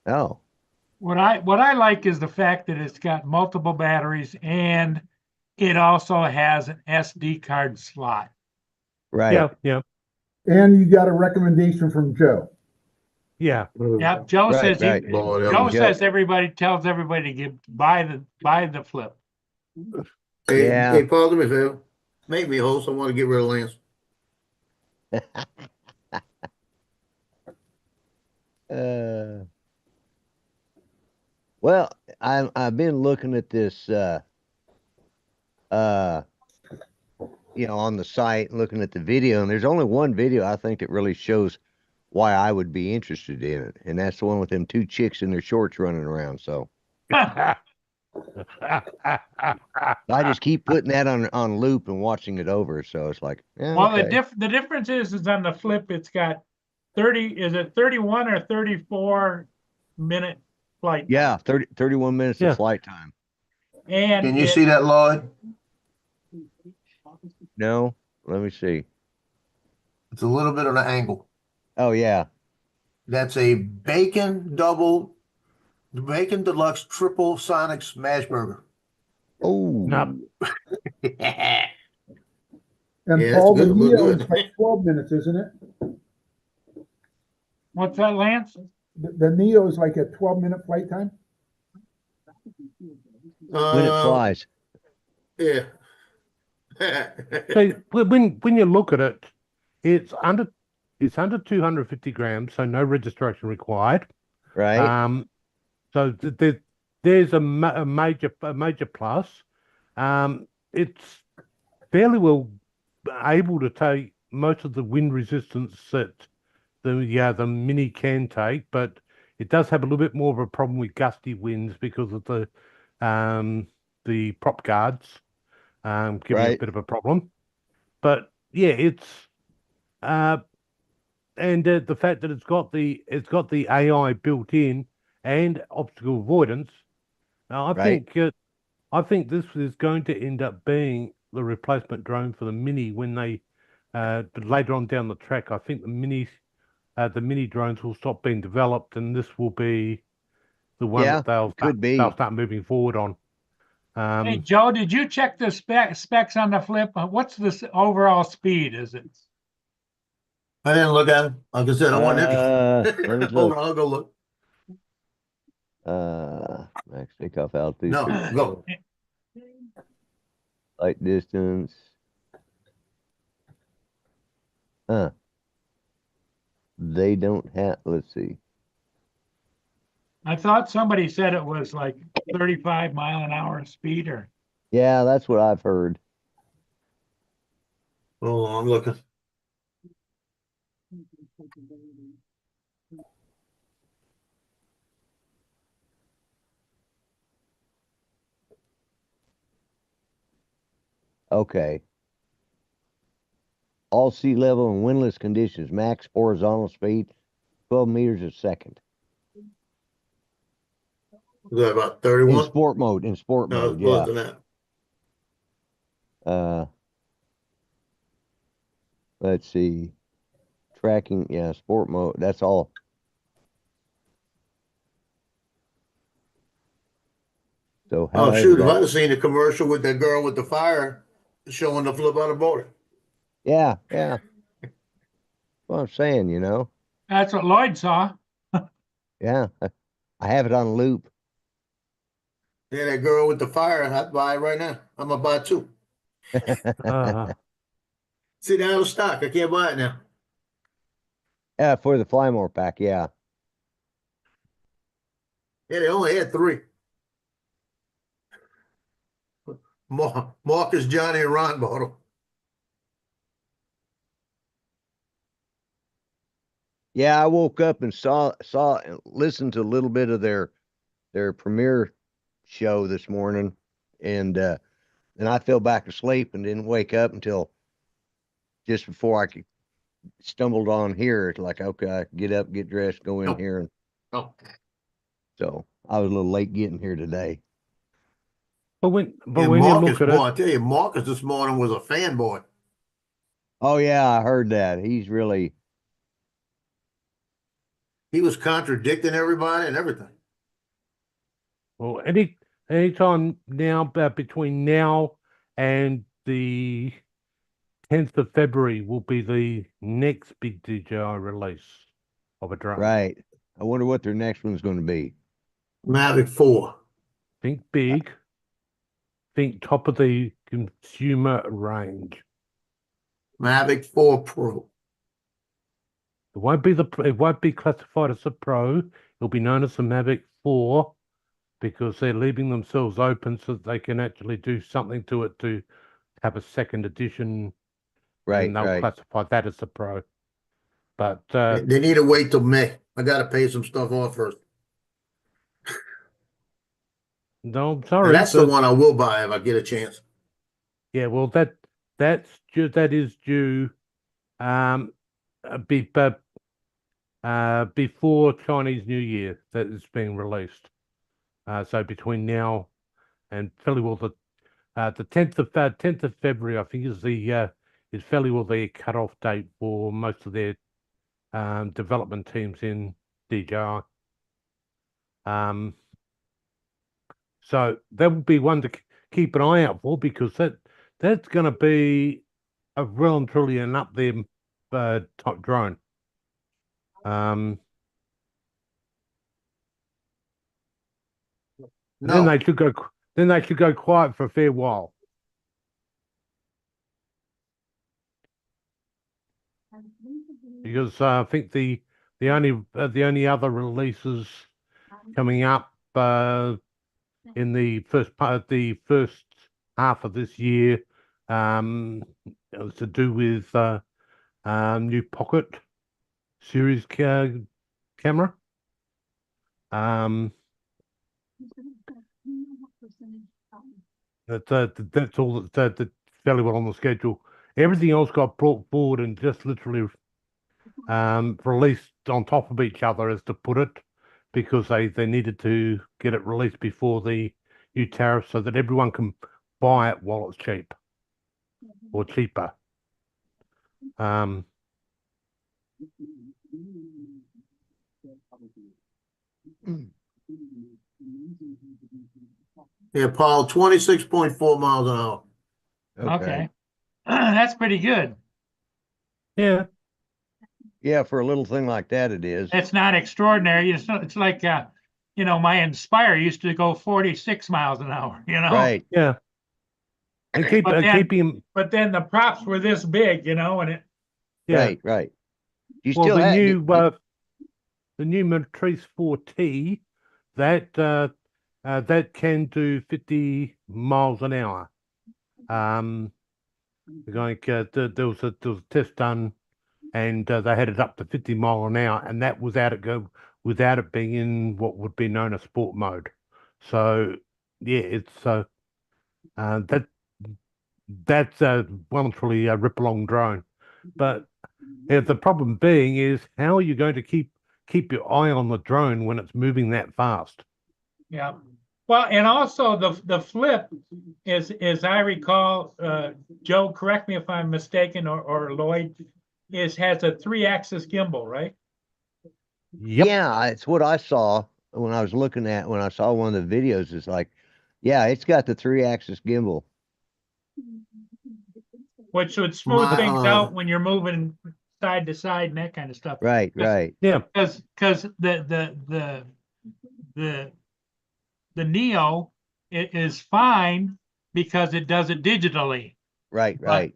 Oh. What I like is the fact that it's got multiple batteries and it also has an SD card slot. Right. Yeah. And you got a recommendation from Joe. Yeah. Yeah. Joe Right, says right. Joe says tells everybody to buy the flip. Hey, Yeah. hey, pardon me, Phil. Make me a host. I want to get rid of Lance. Well, I've been looking at this on the site, looking at the video, and there's only one video I think that really shows why I would be interested in it, and that's the one with them two chicks in their shorts running around. So I just keep putting that on loop and watching it over. So it's like, Well, okay. the difference is on the flip, it's got 31 or 34 minute flight. Yeah, 31 minutes of flight time. And Can you see that, Lloyd? No, let me see. It's a little bit of an angle. Oh yeah. That's a bacon deluxe triple sonic smash burger. Oh. No. Yeah, And it's Paul, the good, look Neo good. is like 12 minutes, isn't it? What's that, Lance? The Neo is like a 12-minute flight time? When it flies. Yeah. So when you look at it, it's under 250 grams, so no registration required. Right. So there's a major plus. It's fairly well able to take most of the wind resistance that the Mini can take, but it does have a little bit more of a problem with gusty winds because of the prop guards giving it a bit of a problem. But yeah, it's and the fact that it's got the AI built in and obstacle avoidance. I think this is going to end up being the replacement drone for the Mini when they later on down the track. I think the Mini drones will stop being developed, and this will be the one that they'll start moving forward on. Hey Joe, did you check the specs on the flip? What's this overall speed? Is it? I didn't look at him. Like I said, I wasn't interested. Let me Hold look. on, I'll go look. Max takeoff altitude. No, go. Flight distance. They don't have, let's see. I thought somebody said it was like 35 mile an hour speed or. Yeah, that's what I've heard. Hold on, I'm looking. Okay. All sea level and windless conditions, max horizontal speed, 12 meters a second. Is that about In 31? sport mode, No, yeah. it's close to that. Let's see. Tracking, yeah, sport mode, that's all. So Oh, shoot, if I'd have seen the commercial with that girl with the fire showing the flip out of board. Yeah. Well, I'm saying, That's what Lloyd saw. Yeah. I have it on loop. Yeah, that girl with the fire, I'd buy it right now. I'm gonna buy two. See, they're out of stock. I can't buy it now. Yeah, for the Flymore pack, yeah. Yeah, they only had three. Marcus, Johnny, and Ron bought them. Yeah, I woke up and saw and listened to a little bit of their premiere show this morning, and then I fell back asleep and didn't wake up until just before I could stumbled on here. It's like, okay, I get up, get dressed, go in Oh. here, and Oh, so I was a little late getting here today. But when yeah, you Marcus, look at boy, I it, tell you, Marcus this morning was a fanboy. Oh yeah, I heard that. He's really He was contradicting everybody and everything. well, any time now between now and the 10th of February will be the next big DJI release of a drone. right. I wonder what their next one's going to be. Mavic 4. Think big. Think top of the consumer range. Mavic 4 Pro. It won't be classified as a Pro. It'll be known as the Mavic 4 because they're leaving themselves open so that they can actually do something to it to have a second edition. Right, And they'll right. classify that as a Pro. But They need to wait till May. I got to pay some stuff off first. no, I'm And sorry. that's the but- one I will buy if I get a chance. Yeah, well, that is due before Chinese New Year that is being released. So between now and fairly well the 10th of February, I think is fairly well the cutoff date for most of their development teams in DJI. So that would be one to keep an eye out for because that's going to be a well and truly an up there top drone. Then No, they should go. Then they should go quiet for a fair while. Because I think the only other releases coming up in the first half of this year was to do with new Pocket series camera. That's all that's fairly well on the schedule. Everything else got brought forward and just literally released on top of each other, as to put it, because they needed to get it released before the new tariff so that everyone can buy it while it's cheap or cheaper. yeah, Paul, 26.4 miles an hour. Okay. That's pretty good. Yeah. Yeah, for a little thing like that, it is. It's not extraordinary. It's like, my Inspire used to go 46 miles an hour, Right. Yeah. And keeping But then the props were this big, and it, yeah. Right, right. You Well, still the have new the new Matrice 4T that can do 50 miles an hour. Like there was a test done, and they had it up to 50 mile an hour, and that without it being in what would be known as sport mode. So yeah, it's that's well and truly a rip along drone. But the problem being is how are you going to keep your eye on the drone when it's moving that fast? yeah. Well, and also the flip is, as I recall, Joe, correct me if I'm mistaken, or Lloyd, has a 3-axis gimbal, right? Yep. Yeah, it's what I saw when I was looking at when I saw one of the videos. It's like, yeah, it's got the 3-axis gimbal. Which would smooth My, things out when you're moving side to side and that kind of stuff. Right, right. Yeah. Because the Neo is fine because it does it digitally. Right, But- right.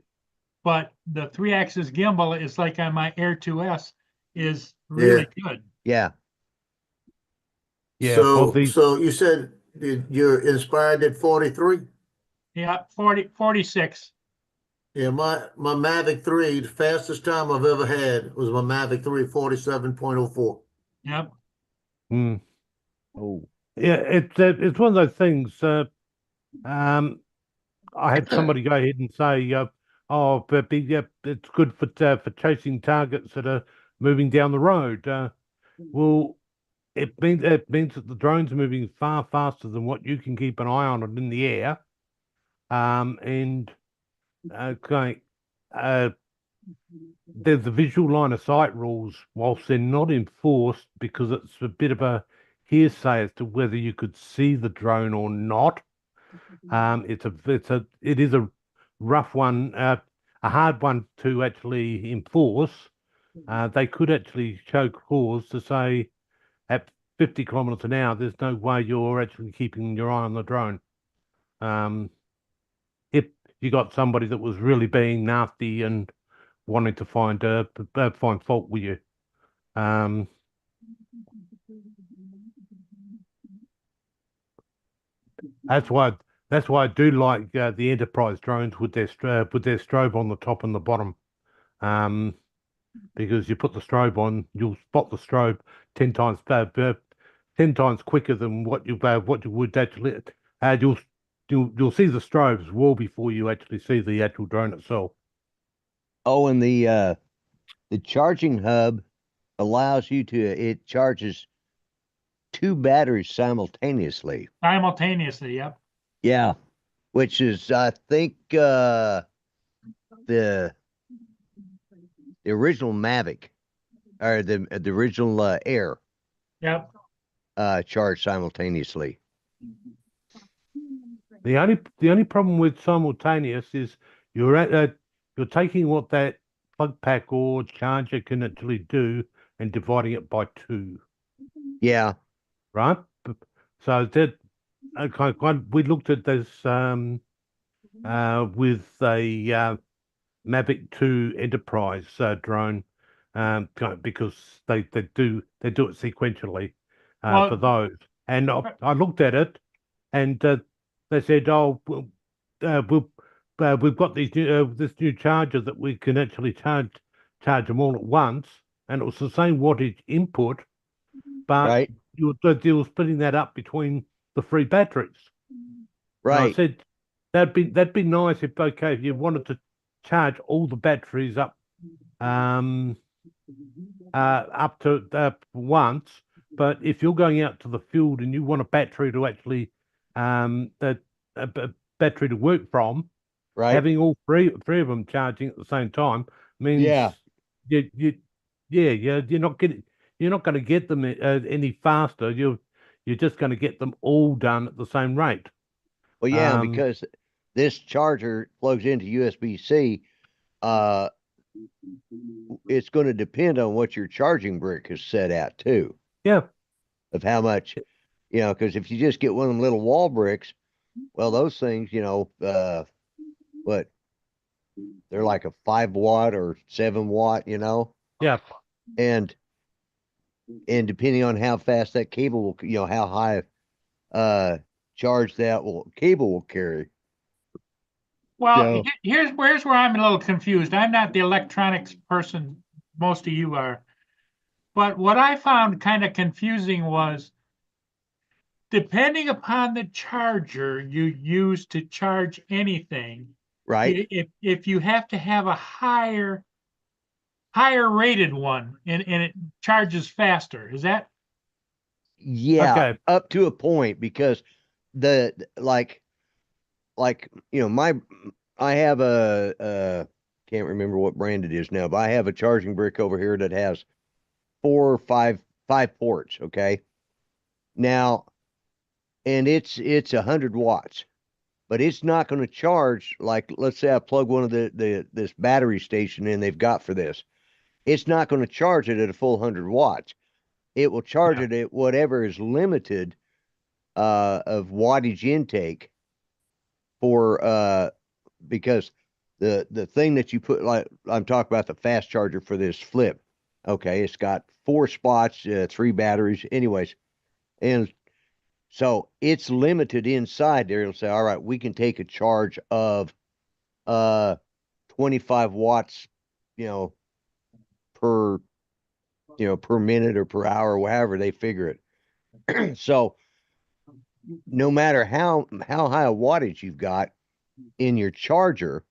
But the 3-axis gimbal is like on my Air 2S is really good. Yeah. Yeah, well, So, so you said you're inspired at 43? Yeah, 46. Yeah, my Mavic 3, the fastest time I've ever had was my Mavic 3, 47.04. Yep. mm, Oh, yeah, it's one of those things. I had somebody go ahead and say, "Oh, but it's good for chasing targets that are moving down the road." Well, it means that the drone's moving far faster than what you can keep an eye on it in the air. And okay, there's the visual line of sight rules, whilst they're not enforced because it's a bit of a hearsay as to whether you could see the drone or not. It is a rough one, a hard one to actually enforce. They could actually show cause to say at 50 kilometers an hour, there's no way you're actually keeping your eye on the drone. If you got somebody that was really being nasty and wanting to find fault with you. That's why I do like the Enterprise drones with their strobe on the top and the bottom. Because you put the strobe on, you'll spot the strobe 10 times 10 times quicker than what you would actually. You'll see the strobes well before you actually see the actual drone itself. oh, and the charging hub allows you to, it charges 2 batteries simultaneously. Simultaneously, yep. Yeah. Which is, I think, the original Mavic or the original Air Yep. charged simultaneously. The only problem with simultaneous is you're taking what that plug pack or charger can actually do and dividing it by 2, Yeah. right? So that we looked at this with a Mavic 2 Enterprise drone because they do it sequentially Well- for those, and I looked at it and they said, "Oh, we've got these this new charger that we can actually charge them all at once," and it was the same wattage input, but Right. you were splitting that up between the 3 batteries. And I Right. said that'd be nice if you wanted to charge all the batteries up up to once, but if you're going out to the field and you want a battery to actually a battery to work from, Right. having all three of them charging at the same time means Yeah. you're not going to get them any faster. You're just going to get them all done at the same rate. Well, yeah, Um, because this charger plugs into USB-C, it's going to depend on what your charging brick is set at too, Yeah, of how much, because if you just get one of them little wall bricks, well, those things, what, they're like a 5 watt or 7 watt, yeah. and depending on how fast that cable will, how high charge cable will carry. Well, Yeah. here's where I'm a little confused. I'm not the electronics person, most of you are. But what I found kind of confusing was depending upon the charger you use to charge anything, Right. if you have to have a higher rated one and it charges faster, is that? Yeah, Okay. up to a point, because like I have can't remember what brand it is now, but I have a charging brick over here that has 4 or 5 ports. Okay. Now, and it's 100 watts, but it's not going to charge, like, let's say I plug one of this battery station in they've got for this. It's not going to charge it at a full 100 watts. It will charge it at whatever is limited of wattage intake for, because the thing that you put, like I'm talking about the fast charger for this flip. Okay. It's got 4 spots, 3 batteries anyways. And so it's limited inside there. It'll say, all right, we can take a charge of 25 watts, you know, per per minute or per hour, however they figure it. So no matter how high a wattage you've got in your charger,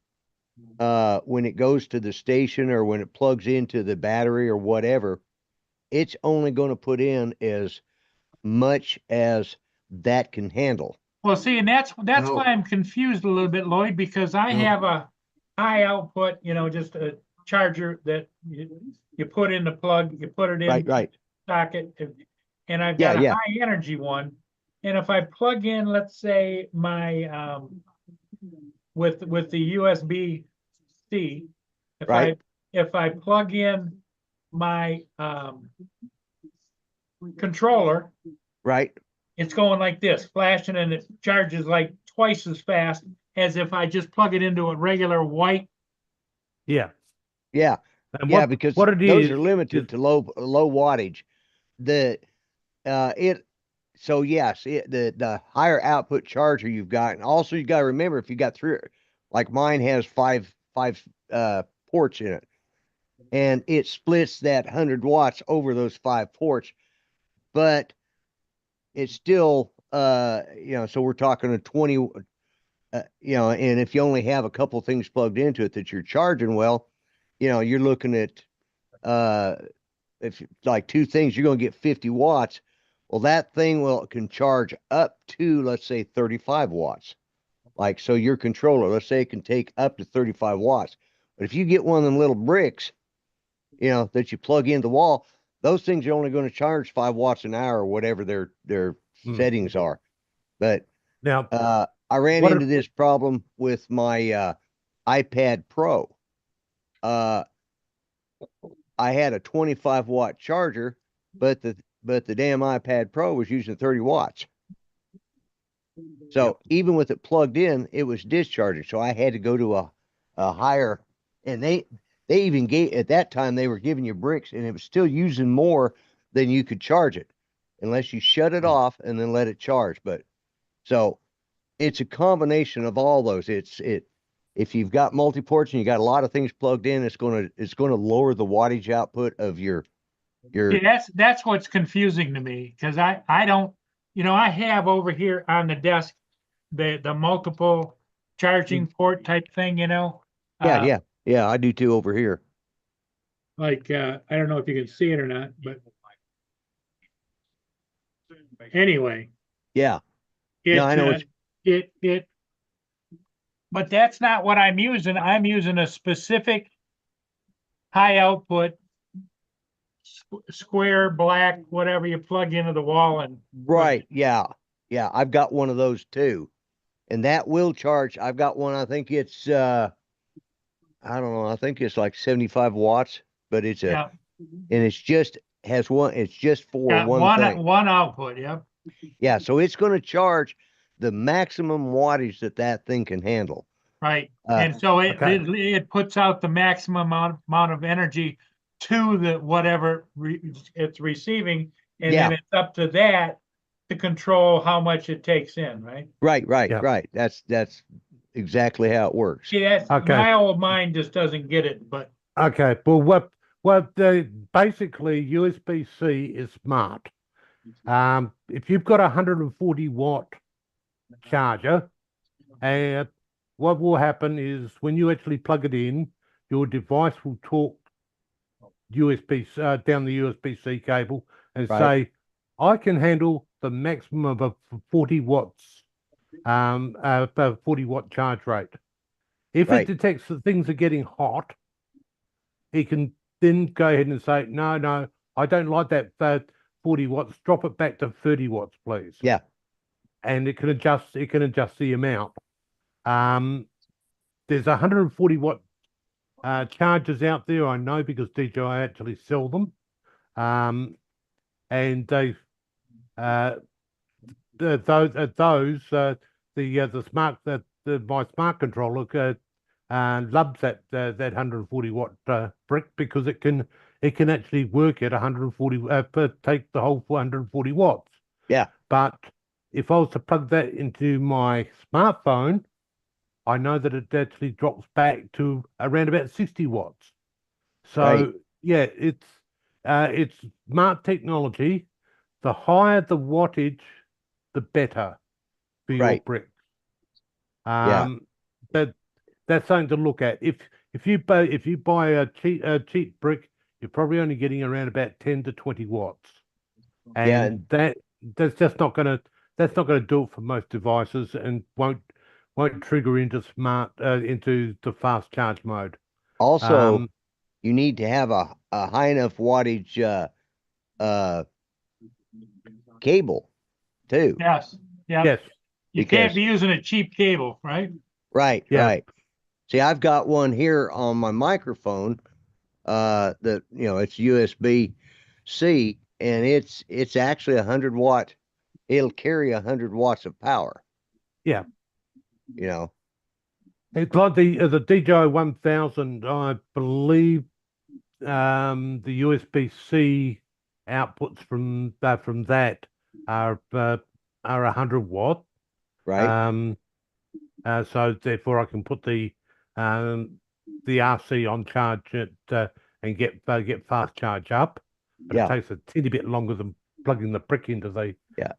when it goes to the station or when it plugs into the battery or whatever, it's only going to put in as much as that can handle. Well, see, and that's No. why I'm confused a little bit, Lloyd, because I No. have a high output, just a charger that you put in the plug, you put it in Right. socket, and I've got a Yeah. high energy one. And if I plug in, let's say my with the USB-C, Right. if I plug in my controller, Right. it's going like this, flashing, and it charges like twice as fast as if I just plug it into a regular white. Yeah. Yeah. And Yeah, because what it those is are limited to low wattage. So yes, the higher output charger you've got, and also you got to remember if you got 3, like mine has five ports in it, and it splits that 100 watts over those 5 ports, but it's still so we're talking a 20, and if you only have a couple things plugged into it that you're charging, well, you're looking at if like 2 things, you're going to get 50 watts. Well, that thing can charge up to, let's say, 35 watts. Like, so your controller, let's say it can take up to 35 watts. But if you get one of them little bricks, that you plug into the wall, those things are only going to charge 5 watts an hour or whatever their settings are. But Now, I ran what into this problem with my iPad Pro. I had a 25 watt charger, but the damn iPad Pro was using 30 watts. So even with it plugged in, it was discharging. So I had to go to a higher, and they even gave, at that time, they were giving you bricks, and it was still using more than you could charge it unless you shut it off and then let it charge. But so it's a combination of all those. If you've got multi-ports and you got a lot of things plugged in, it's going to lower the wattage output of your. See, that's what's confusing to me, because I don't, I have over here on the desk the multiple charging port type thing, Yeah, I do too over here. Like I don't know if you can see it or not, but anyway. Yeah. No, I know but that's not what I'm using. I'm using a specific high output square black, whatever you plug into the wall and. Right. Yeah. I've got one of those too, and that will charge. I've got one. I think it's I don't know. I think it's like 75 watts, but it's and it's just has one. It's just for one thing. One output. Yep. Yeah. So it's going to charge the maximum wattage that thing can handle. Right. And so it puts out the maximum amount of energy to the whatever it's receiving, and then it's up to that to control how much it takes in, right? Right. That's exactly how it works. See, that's my old mind just doesn't get it, but okay. Well, basically USB-C is smart. If you've got a 140 watt charger, and what will happen is when you actually plug it in, your device will talk down the USB-C cable and say, I can handle the maximum of 40 watts, 40 watt charge rate. If it detects that things are getting hot, it can then go ahead and say, no, I don't like that 40 watts, drop it back to 30 watts, please. Yeah. And it can adjust the amount. There's 140 watt chargers out there, I know, because DJI actually sell them. And the smart my smart controller loves that 140-watt brick because it can actually work at 140 take the whole 440 watts. Yeah. But if I was to plug that into my smartphone, I know that it actually drops back to around about 60 watts. So Right. yeah, it's smart technology. The higher the wattage, the better for your Right. bricks. Yeah. That's something to look at. If you buy a cheap brick, you're probably only getting around about 10 to 20 watts, Yeah, and that's just not gonna do it for most devices, and won't trigger into into the fast charge mode. also, you need to have a high enough wattage uh cable too. Yes, yeah. Yes, You can't because- be using a cheap cable, right? Right, Yeah. right. See, I've got one here on my microphone, that, it's USB-C, and it's actually 100 watt. It'll carry 100 watts of power. Yeah. You know, it's like the DJI 1000. I believe the USB-C outputs from that are 100 watt. right? So therefore I can put the RC on charge and get fast charge up. But Yeah. it takes a teeny bit longer than plugging the brick into the Yeah.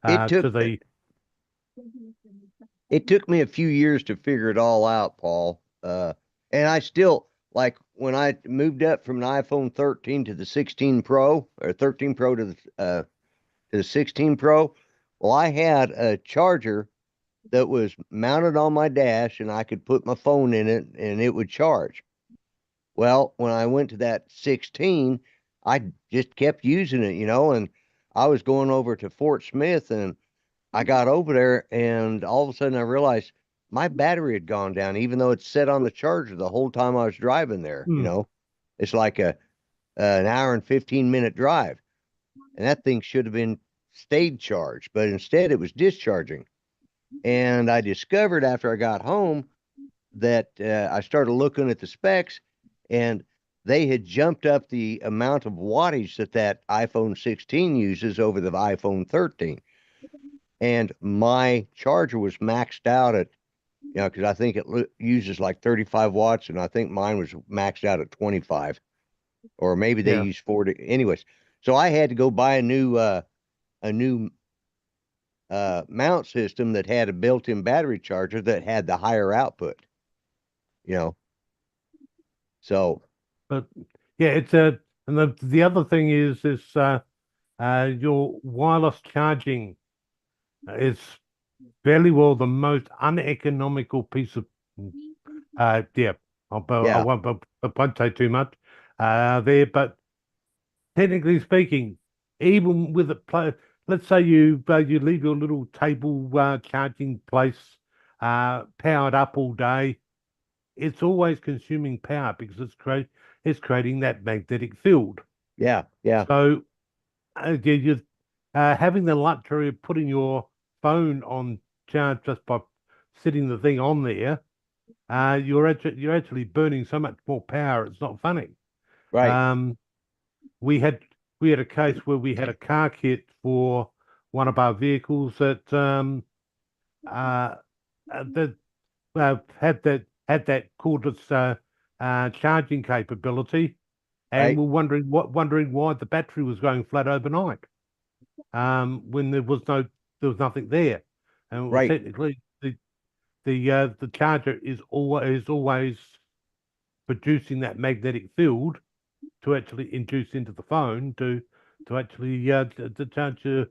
It took me a few years to figure it all out, Paul. And I still, like, when I moved up from an iPhone 13 to the 16 Pro, or 13 Pro to the 16 Pro, well, I had a charger that was mounted on my dash, and I could put my phone in it and it would charge. Well, when I went to that 16, I just kept using it, and I was going over to Fort Smith, and I got over there, and all of a sudden I realized my battery had gone down, even though it's set on the charger the whole time I was driving there. It's like an hour and 15-minute drive, and that thing should have been stayed charged, but instead it was discharging. And I discovered after I got home that I started looking at the specs, and they had jumped up the amount of wattage that iPhone 16 uses over the iPhone 13. And my charger was maxed out at, because I think it uses like 35 watts, and I think mine was maxed out at 25, or maybe they use 40. Anyways, so I had to go buy a new mount system that had a built-in battery charger that had the higher output. So. But yeah, it's and the other thing is your wireless charging is fairly well the most uneconomical piece of I won't say too much there, but technically speaking, even with it, let's say you leave your little table charging place powered up all day, it's always consuming power because it's creating that magnetic field. Yeah, yeah. So you're having the luxury of putting your phone on charge just by sitting the thing on there. You're actually burning so much more power. It's not funny. Right. We had a case where we had a car kit for one of our vehicles that had that cordless charging capability, and we're wondering why the battery was going flat overnight, when there was nothing there, and technically the charger is always producing that magnetic field to actually induce into the phone to actually to charge your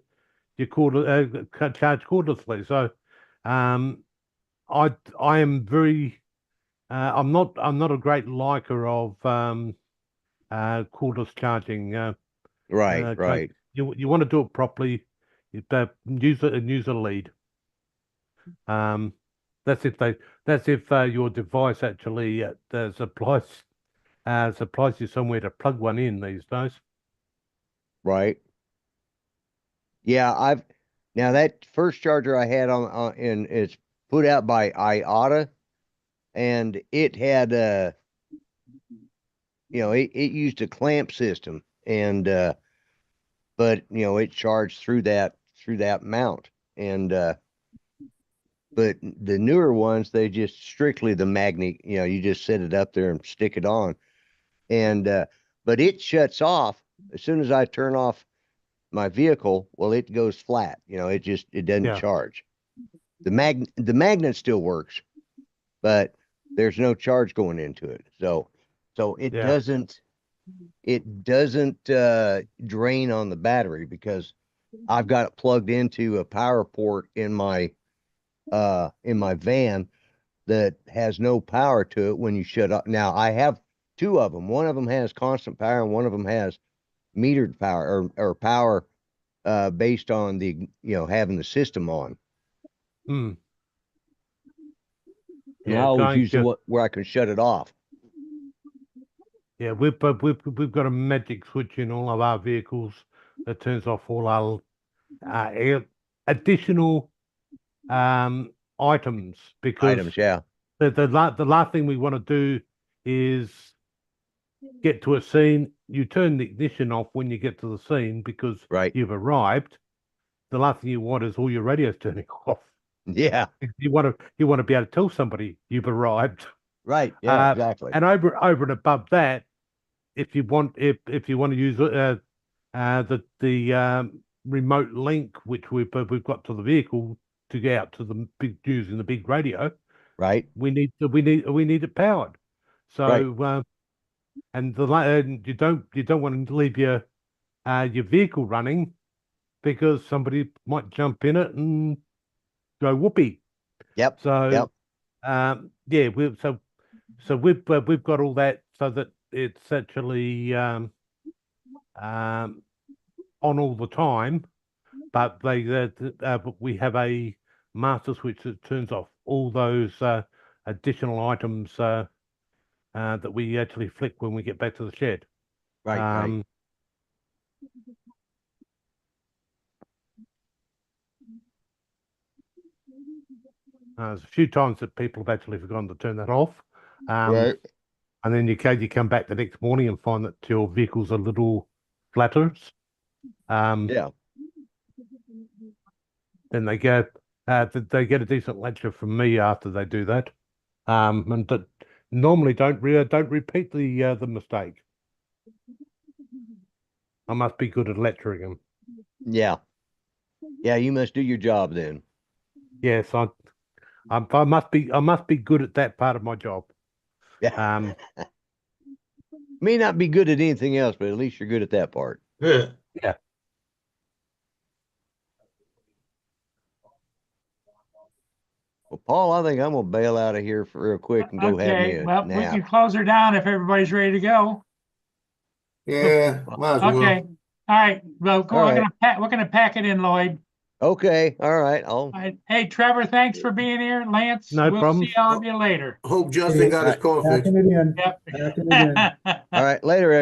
charge cordlessly. So I am very I'm not a great liker of cordless charging. Right. You want to do it properly. Use a lead. That's if your device actually supplies you somewhere to plug one in these days. Right. Yeah, Now that first charger I had on and it's put out by IATA, and it had it used a clamp system, and but it charged through that mount, and but the newer ones, they just strictly the magnet, you just set it up there and stick it on, and but it shuts off as soon as I turn off my vehicle. Well, it goes flat, it doesn't Yeah. charge. The magnet still works, but there's no charge going into it. So it Yeah. doesn't drain on the battery, because I've got it plugged into a power port in my van that has no power to it when you shut up. Now I have two of them. One of them has constant power and one of them has metered power or power based on the having the system on. Hmm. And Yeah, I always going use to- where I can shut it off. Yeah, we've got a magic switch in all of our vehicles that turns off all our additional items, because Items, yeah. the last thing we want to do is get to a scene. You turn the ignition off when you get to the scene because Right. you've arrived. The last thing you want is all your radios turning off. Yeah. You want to be able to tell somebody you've arrived. Right. Yeah, Uh, exactly. And over and above that, if you want to use the remote link, which we've got to the vehicle to get out to the using the big radio, Right. we need it powered. So and you don't want to leave your vehicle running, because somebody might jump in it and go whoopee. Yep. So Yep. we've got all that so that it's actually on all the time, but we have a master switch that turns off all those additional items that we actually flick when we get back to the shed. Right. Right. There's a few times that people have actually forgotten to turn that off. Right. And then you come back the next morning and find that your vehicle's a little flatters. Yeah. Then they get a decent lecture from me after they do that. And that normally don't repeat the mistake. I must be good at lecturing them. Yeah. Yeah, you must do your job then. Yes, I must be good at that part of my job. Yeah. May not be good at anything else, but at least you're good at that part. Yeah. Yeah. Well, Paul, I think I'm gonna bail out of here for real quick and go have me Okay, a well, we nap. can close her down if everybody's ready to go. Yeah, might as well. Okay, all right, well, All right. we're gonna pack it in, Lloyd. Okay, all right. All right. Hey, Trevor, thanks for being here. Lance, No we'll problems. see all of you later. Hope Justin got his car fixed. Packing it in. Yep. Packing it in. All right, later, everybody.